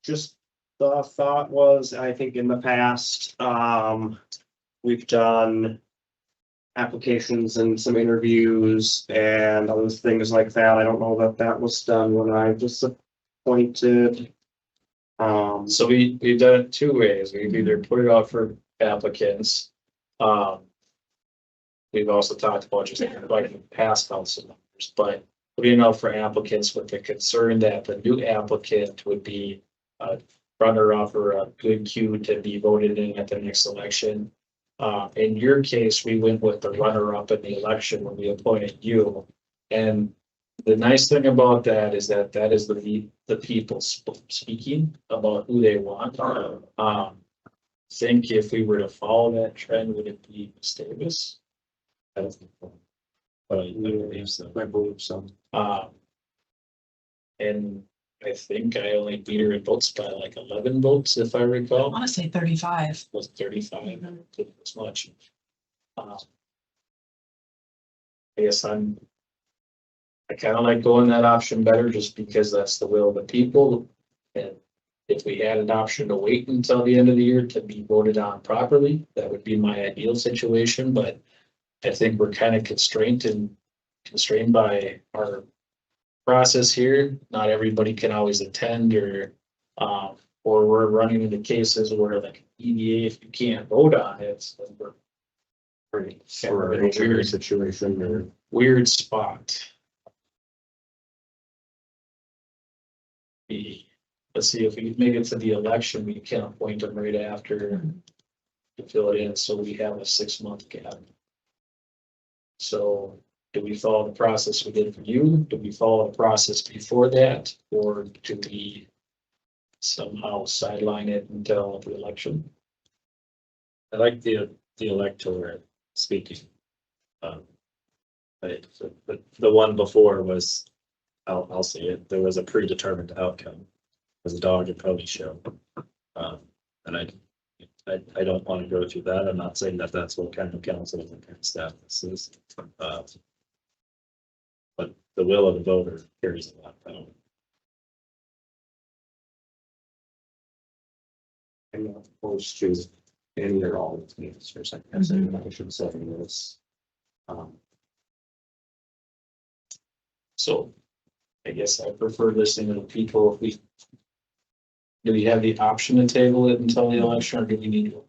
Just the thought was, I think in the past, we've done applications and some interviews and other things like that. I don't know that that was done when I was appointed. So we've done it two ways. We've either put it out for applicants. We've also talked about just inviting past council members, but putting it out for applicants with the concern that the new applicant would be a runner-up or a good queue to be voted in at the next election. In your case, we went with the runner-up in the election when we appointed you. And the nice thing about that is that is the people speaking about who they want. Think if we were to follow that trend, would it be Ms. Davis? I don't think so. But I believe so. I believe so. And I think I only beat her in votes by like 11 votes, if I recall. I want to say 35. Was 35, as much. I guess I kind of like going that option better just because that's the will of the people. And if we had an option to wait until the end of the year to be voted on properly, that would be my ideal situation, but I think we're kind of constrained by our process here. Not everybody can always attend or we're running into cases where like EDA, if you can't vote on it, then we're For a weird situation or weird spot. Let's see, if we make it to the election, we can appoint them right after to fill it in, so we have a 6-month gap. So do we follow the process we did for you? Do we follow the process before that? Or do we somehow sideline it until the election? I like the electorate speaking. But the one before was, I'll say it, there was a predetermined outcome. It was a dog and pony show. And I don't want to go through that. I'm not saying that that's what kind of council and kind of staff this is. But the will of the voter carries a lot of power. I'm not opposed to any or all of the answers. I guess I should say this. So I guess I prefer listening to the people. Do we have the option to table it until the election, or do we need to?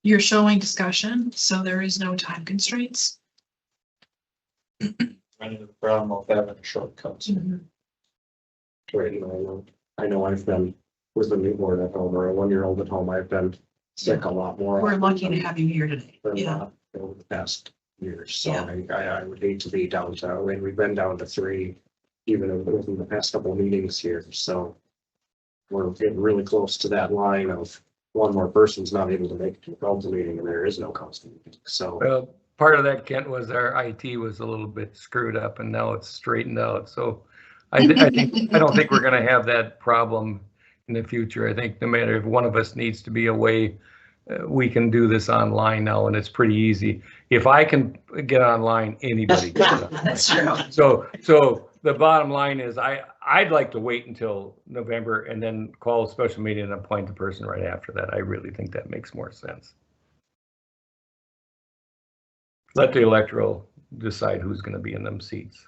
You're showing discussion, so there is no time constraints. Running the problem of having a shortcut. Right, I know I've been with a newborn at home or a 1-year-old at home. I've been sick a lot more. We're lucky to have you here today. than, Yeah. over the past years. So Yeah. I would hate to be down to, and we've been down to 3, even within the past couple of meetings here. So we're getting really close to that line of one more person's not able to make it to a council meeting and there is no council meeting. So Well, part of that, Kent, was our IT was a little bit screwed up and now it's straightened out. So I don't think we're going to have that problem in the future. I think no matter if one of us needs to be away, we can do this online now and it's pretty easy. If I can get online, anybody can. That's true. So the bottom line is I'd like to wait until November and then call a special meeting and appoint the person right after that. I really think that makes more sense. Let the electoral decide who's going to be in them seats.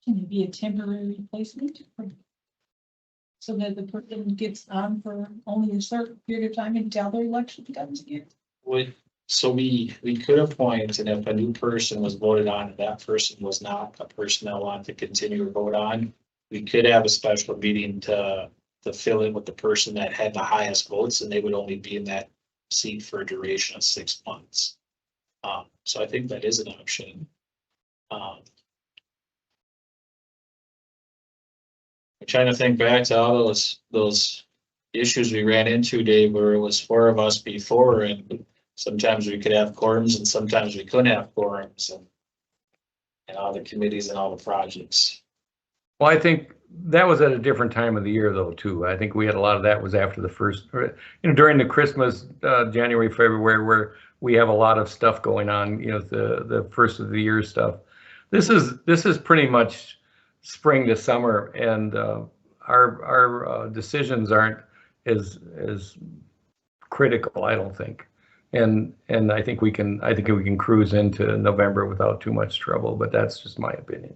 Can it be a temporary replacement? So that the person gets on for only a certain period of time until their election comes again? So we could appoint, and if a new person was voted on, and that person was not a person that wanted to continue to vote on, we could have a special meeting to fill in with the person that had the highest votes, and they would only be in that seat for a duration of 6 months. So I think that is an option. I'm trying to think back to all those issues we ran into, Dave, where it was four of us before, and sometimes we could have quorums and sometimes we couldn't have quorums, and all the committees and all the projects. Well, I think that was at a different time of the year though, too. I think we had a lot of that was after the first, during the Christmas, January, February, where we have a lot of stuff going on, the first of the year stuff. This is pretty much spring to summer, and our decisions aren't as critical, I don't think. And I think we can cruise into November without too much trouble, but that's just my opinion.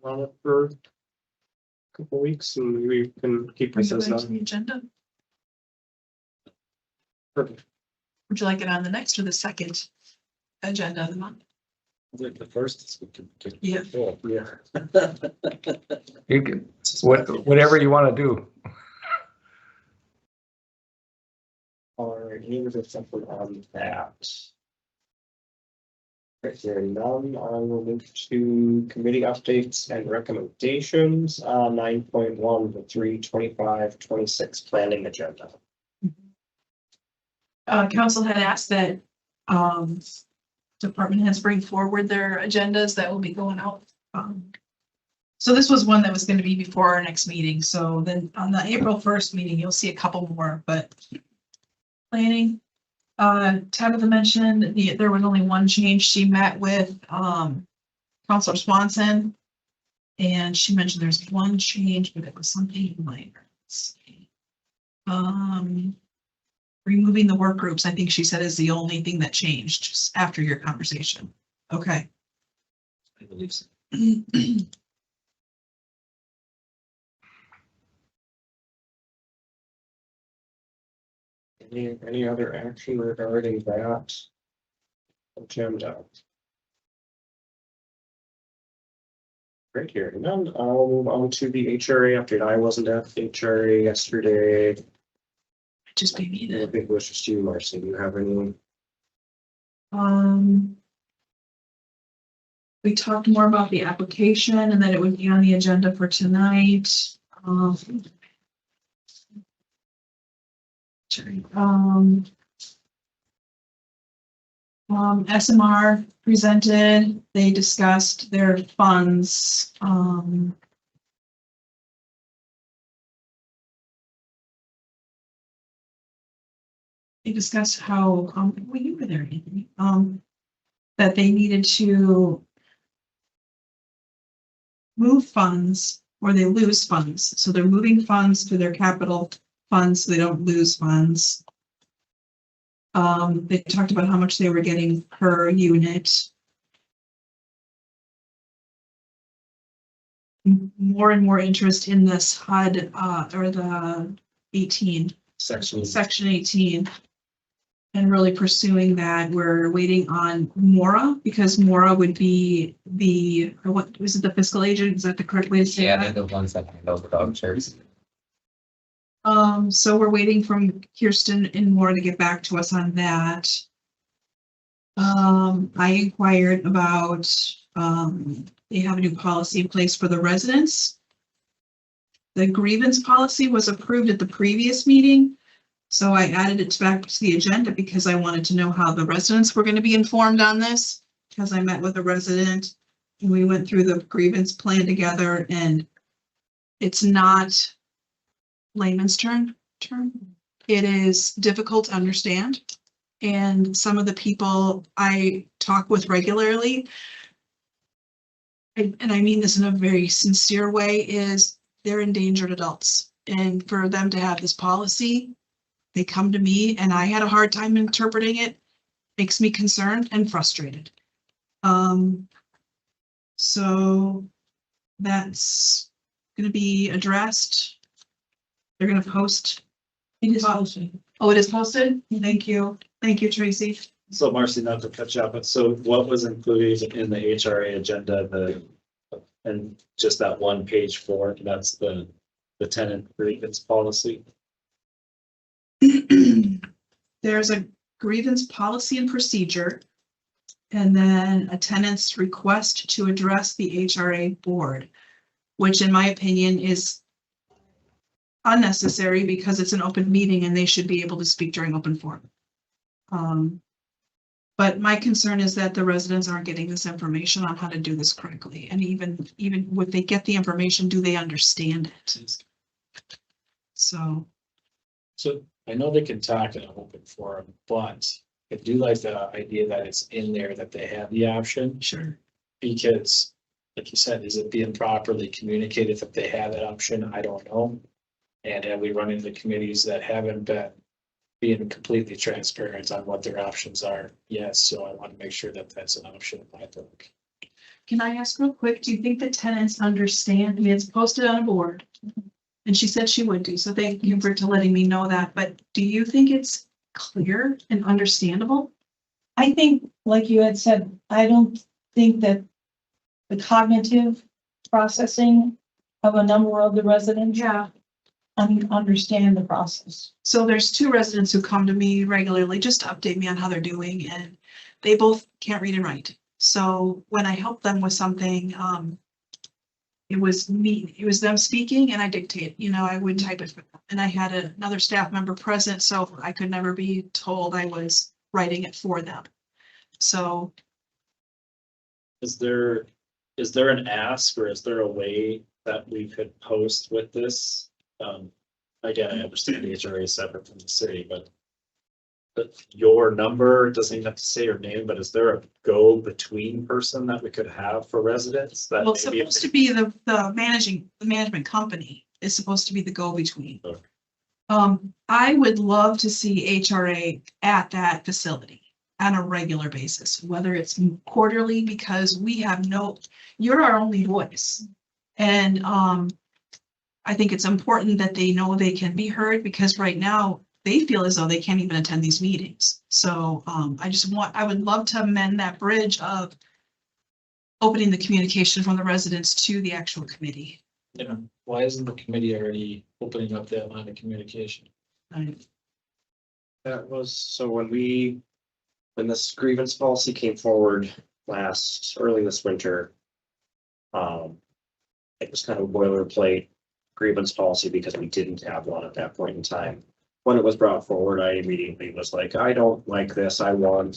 Run it for a couple weeks and we can keep Bring it this back to on. the agenda. Perfect. Would you like it on the next or the second agenda of the month? The first is we can. Yeah. Oh, yeah. You can, whatever you want to do. All right, here's a simple on that. Right here, none, I will move to committee updates and recommendations, 9.1, the 3/25/26 planning agenda. Council had asked that, department heads bring forward their agendas that will be going out. So this was one that was going to be before our next meeting. So then on the April 1st meeting, you'll see a couple more, but planning. Tabitha mentioned there was only one change. She met with Counselor Swanson, and she mentioned there's one change, but it was something minor. Let's see. Removing the work groups, I think she said, is the only thing that changed just after your conversation. Okay. I believe so. Any other action regarding that agenda? Right here, none. I'll move on to the HRA update. I wasn't at the HRA yesterday. Just be me I then. think it was just you, Marcy. Do you have anyone? We talked more about the application and that it would be on the agenda for tonight. SMR presented, they discussed their funds. They discussed how, well, you were there, Anthony, that they needed to move funds or they lose funds. So they're moving funds to their capital funds so they don't lose funds. They talked about how much they were getting per unit. More and more interest in this HUD or the 18. Section 18. And really pursuing that. We're waiting on Mora because Mora would be the, or what was it, the fiscal agent? Is that the correct way to say Yeah, that? they're the ones that handle the dog chairs. So we're waiting from Kirsten and Mora to get back to us on that. I inquired about, they have a new policy in place for the residents. The grievance policy was approved at the previous meeting. So I added it back to the agenda because I wanted to know how the residents were going to be informed on this. Because I met with a resident and we went through the grievance plan together, and it's not layman's term. It is difficult to understand. And some of the people I talk with regularly, and I mean this in a very sincere way, is they're endangered adults. And for them to have this policy, they come to me and I had a hard time interpreting it, makes me concerned and frustrated. So that's going to be addressed. They're going to post. It is posted. Oh, it is posted? Thank you. Thank you, Tracy. So Marcy, not to catch up, but so what was included in the HRA agenda, and just that one page 4, that's the tenant grievance policy? There's a grievance policy and procedure. And then a tenant's request to address the HRA board, which in my opinion is unnecessary because it's an open meeting and they should be able to speak during open forum. But my concern is that the residents aren't getting this information on how to do this correctly. And even when they get the information, do they understand it? So, I know they can talk in an open forum, but I do like the idea that it's in there that they have the option. sure. Because, like you said, is it being properly communicated that they have that option? I don't know. And have we run into committees that haven't been being completely transparent on what their options are? Yes, so I want to make sure that that's an option in my book. Can I ask real quick, do you think the tenants understand? I mean, it's posted on a board. And she said she would do, so thank you for letting me know that. But do you think it's clear and understandable? I think, like you had said, I don't think that the cognitive processing of a number of the residents understand the process. So there's two residents who come to me regularly just to update me on how they're doing, and they both can't read and write. So when I help them with something, it was them speaking and I dictate, I would type it for them. And I had another staff member present, so I could never be told I was writing it for them. So. Is there an ask or is there a way that we could post with this? Again, I understand the HRA is separate from the city, but your number doesn't even have to say your name, but is there a go-between person that we could have for residents? That Well, it's maybe if supposed to be the management company is supposed to be the go-between. Okay. I would love to see HRA at that facility on a regular basis, whether it's quarterly, because you're our only voice. And I think it's important that they know they can be heard, because right now they feel as though they can't even attend these meetings. So I would love to mend that bridge of opening the communication from the residents to the actual committee. Why isn't the committee already opening up that line of communication? That was, so when this grievance policy came forward early this winter, it was kind of a boilerplate grievance policy because we didn't have one at that point in time. When it was brought forward, I immediately was like, I don't like this.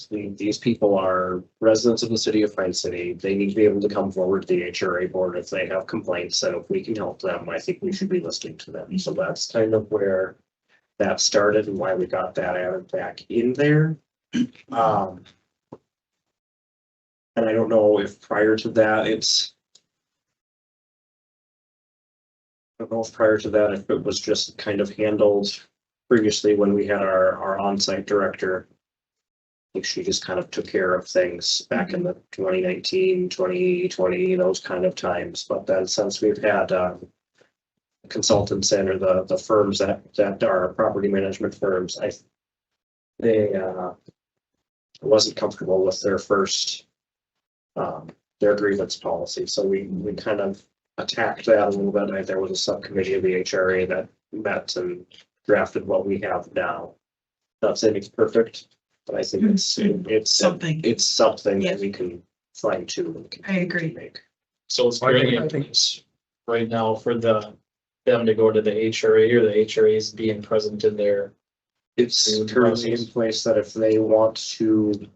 These people are residents of the city of Pine City. They need to be able to come forward to the HRA board if they have complaints, and if we can help them, I think we should be listening to them. So that's kind of where that started and why we got that added back in there. And I don't know if prior to that, if it was just kind of handled previously when we had our on-site director. I think she just kind of took care of things back in the 2019, 2020, those kind of times. But then since we've had consultants in, or the firms that are property management firms, they wasn't comfortable with their first their grievance policy. So we kind of attacked that a little bit. There was a subcommittee of the HRA that met and drafted what we have now. Not saying it's perfect, but I think it's something that we can fine tune. I agree. So it's really right now for them to go to the HRA, or the HRA is being present in their. It's currently in place that if they want to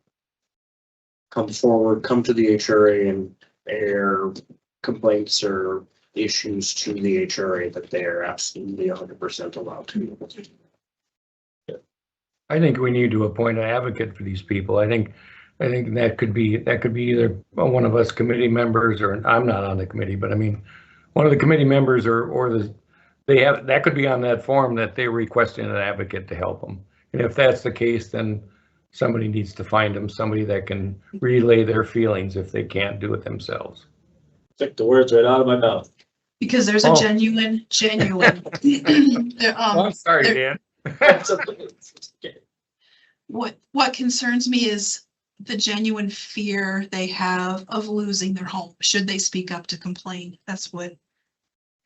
come to the HRA and air complaints or issues to the HRA, that they are absolutely 100% allowed to. I think we need to appoint an advocate for these people. I think that could be either one of us committee members, or I'm not on the committee, but I mean, one of the committee members that could be on that form that they're requesting an advocate to help them. And if that's the case, then somebody needs to find them, somebody that can relay their feelings if they can't do it themselves. Took the words right out of my mouth. Because there's a genuine. I'm sorry, Dan. What concerns me is the genuine fear they have of losing their home should they speak up to complain. That's what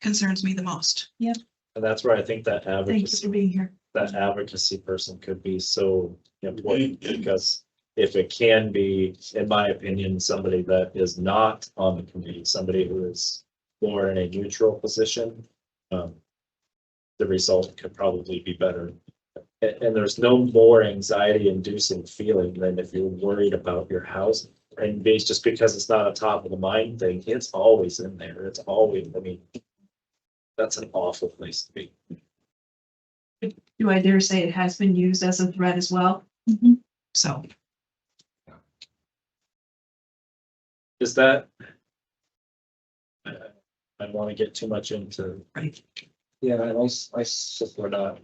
concerns me the most. Yep. And that's where I think that Thank you for being here. advocacy person could be so important, because if it can be, in my opinion, somebody that is not on the committee, somebody who is more in a neutral position, the result could probably be better. And there's no more anxiety inducing feeling than if you're worried about your house. And just because it's not a top of the mind thing, it's always in there. It's always, I mean, that's an awful place to be. Do I dare say it has been used as a threat as well? So. Is that? I want to get too much into. Right. Yeah, I support not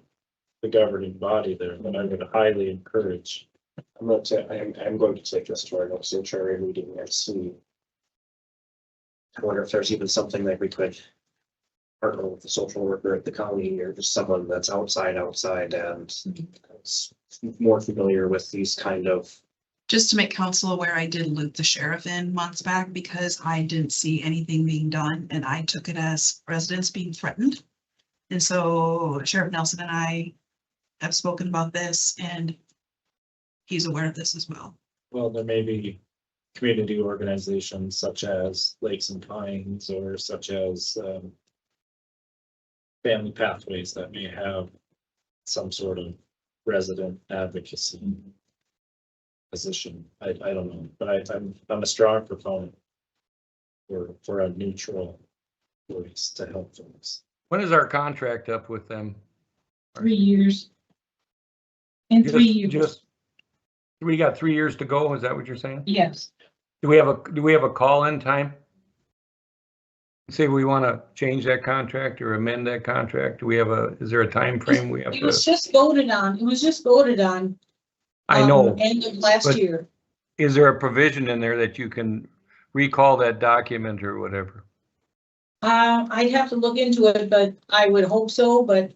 the governing body there, but I would highly encourage. I'm going to take this to our next HRA meeting and see. I wonder if there's even something that we could partner with the social worker at the county or just someone that's outside and is more familiar with these kind of. Just to make council aware, I did loop the sheriff in months back because I didn't see anything being done and I took it as residents being threatened. And so Sheriff Nelson and I have spoken about this and he's aware of this as well. Well, there may be community organizations such as Lakes and Pines or such as Family Pathways that may have some sort of resident advocacy position. I don't know, but I'm a strong proponent for a neutral voice to help folks. When is our contract up with them? 3 years. In 3 years. We got 3 years to go. Is that what you're saying? Yes. Do we have a call-in time? Say we want to change that contract or amend that contract. Do we have is there a time frame we have It was to? just voted on. It was just voted on. I know. End of last but year. Is there a provision in there that you can recall that document or whatever? I'd have to look into it, but I would hope so, but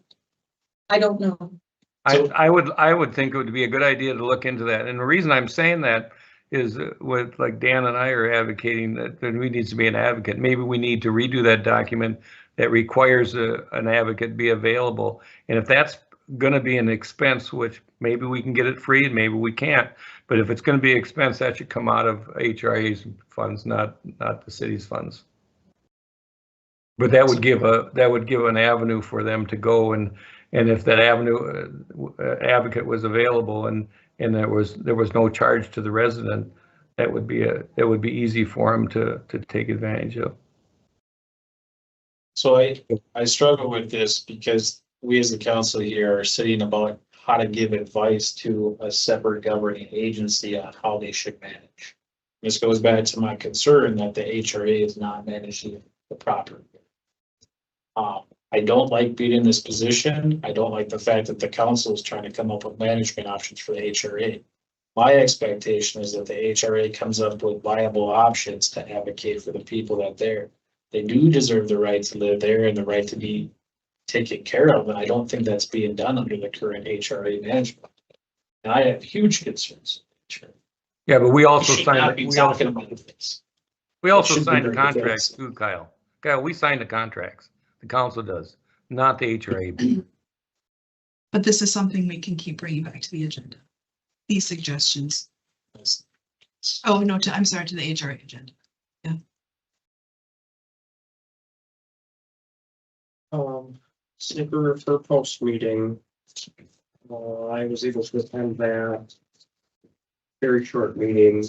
I don't know. I would think it would be a good idea to look into that. And the reason I'm saying that is with like Dan and I are advocating that there needs to be an advocate. Maybe we need to redo that document that requires an advocate be available. And if that's going to be an expense, which maybe we can get it free and maybe we can't, but if it's going to be expense, that should come out of HRA's funds, not the city's funds. But that would give an avenue for them to go and if that avenue advocate was available and there was no charge to the resident, that would be easy for them to take advantage of. So I struggle with this because we as the council here are sitting about how to give advice to a separate governing agency on how they should manage. This goes back to my concern that the HRA is not managing the property. I don't like being in this position. I don't like the fact that the council is trying to come up with management options for the HRA. My expectation is that the HRA comes up with viable options to advocate for the people that they do deserve the right to live there and the right to be taken care of. And I don't think that's being done under the current HRA management. And I have huge concerns. Yeah, but we also We should not signed. be talking about this. We also It should be signed the very contracts defensive. too, Kyle. Kyle, we signed the contracts. The council does, not the HRA. But this is something we can keep bringing back to the agenda. These suggestions. Oh, no, I'm sorry, to the HRA agenda. Snicker for post meeting. I was able to attend that. Very short meeting.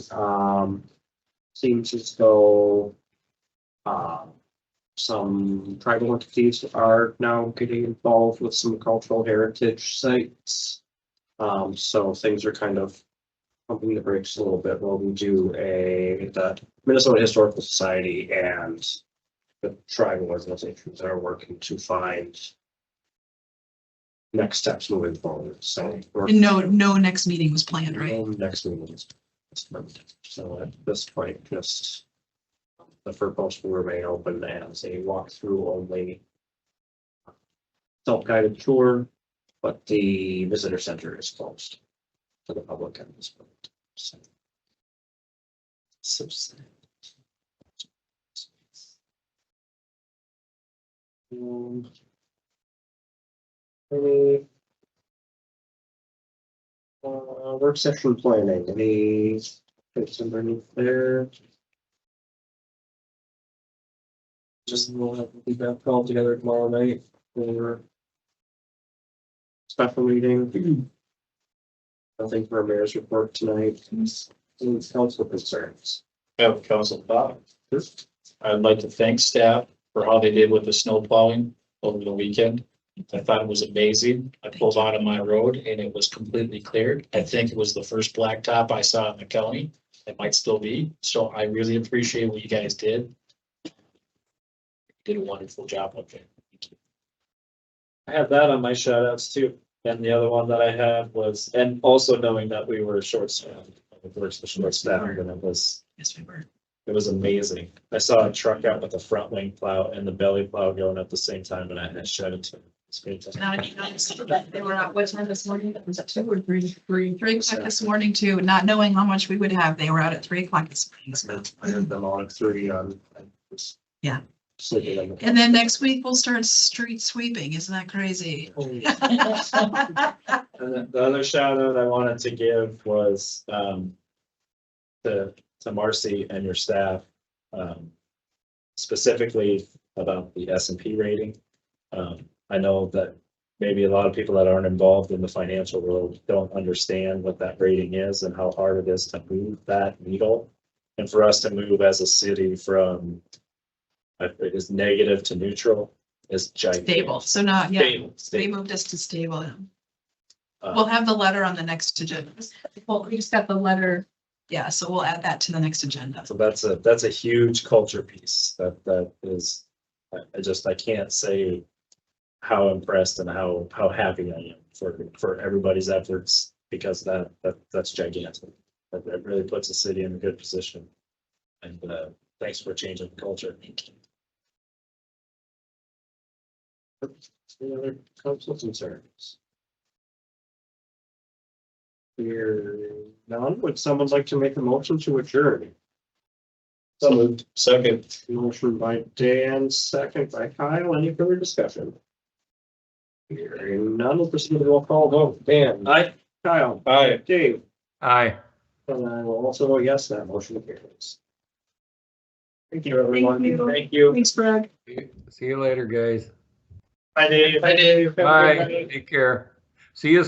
Seems as though some tribal entities are now getting involved with some cultural heritage sites. So things are kind of pumping the brakes a little bit while we do the Minnesota Historical Society and the tribal organizations that are working to find next steps moving forward. So And no next meeting was planned, right? next meeting is. So at this point, just the first post will remain open as a walkthrough only self-guided tour, but the visitor center is closed to the public at this point. So sad. Any Work session planning, any, somebody there? Just we'll have the feedback call together tomorrow night for special meeting. Nothing for a mayor's report tonight. Any council concerns? I have a council thought. I'd like to thank staff for how they did with the snow plowing over the weekend. I thought it was amazing. I pulled out on my road and it was completely cleared. I think it was the first blacktop I saw in the county. It might still be. So I really appreciate what you guys did. Did a wonderful job up there. I have that on my shout outs too. And the other one that I had was, and also knowing that we were short staffed, and Yes, we were. it was amazing. I saw a truck out with a front wing plow and the belly plow going at the same time and I had shut it to. It's fantastic. Now, you noticed that they were out what time this morning? Was it 2 or 3? 3:00 this morning too, not knowing how much we would have. They were out at 3:00 this morning. So. I had them on at 3 on. Yeah. Sleeping on the. And then next week we'll start street sweeping. Isn't that crazy? And then the other shout out I wanted to give was to Marcy and your staff, specifically about the S&P rating. I know that maybe a lot of people that aren't involved in the financial world don't understand what that rating is and how hard it is to move that needle. And for us to move as a city from is negative to neutral is gigantic. Stable. So not, yeah, Stable, we stable. moved us to stable. Uh, We'll have the letter on the next agenda. Well, we just got the letter. Yeah, so we'll add that to the next agenda. So that's a huge culture piece that is, I can't say how impressed and how happy I am for everybody's efforts because that's gigantic. That really puts the city in a good position. And thanks for changing the culture. Thank you. Any other council concerns? Here, none. Would someone like to make a motion to adjourn? So moved. Second. Motion by Dan, second by Kyle. Any further discussion? Hearing none, we'll proceed to the roll call vote. Dan. Aye. Kyle. Aye. Dave. Aye. And I will also vote yes, that motion carries. Thank you, everyone. you. Thank you. Thanks, Brad. See you later, guys. Bye, Dave. Bye, Dave. Bye. Take care. See you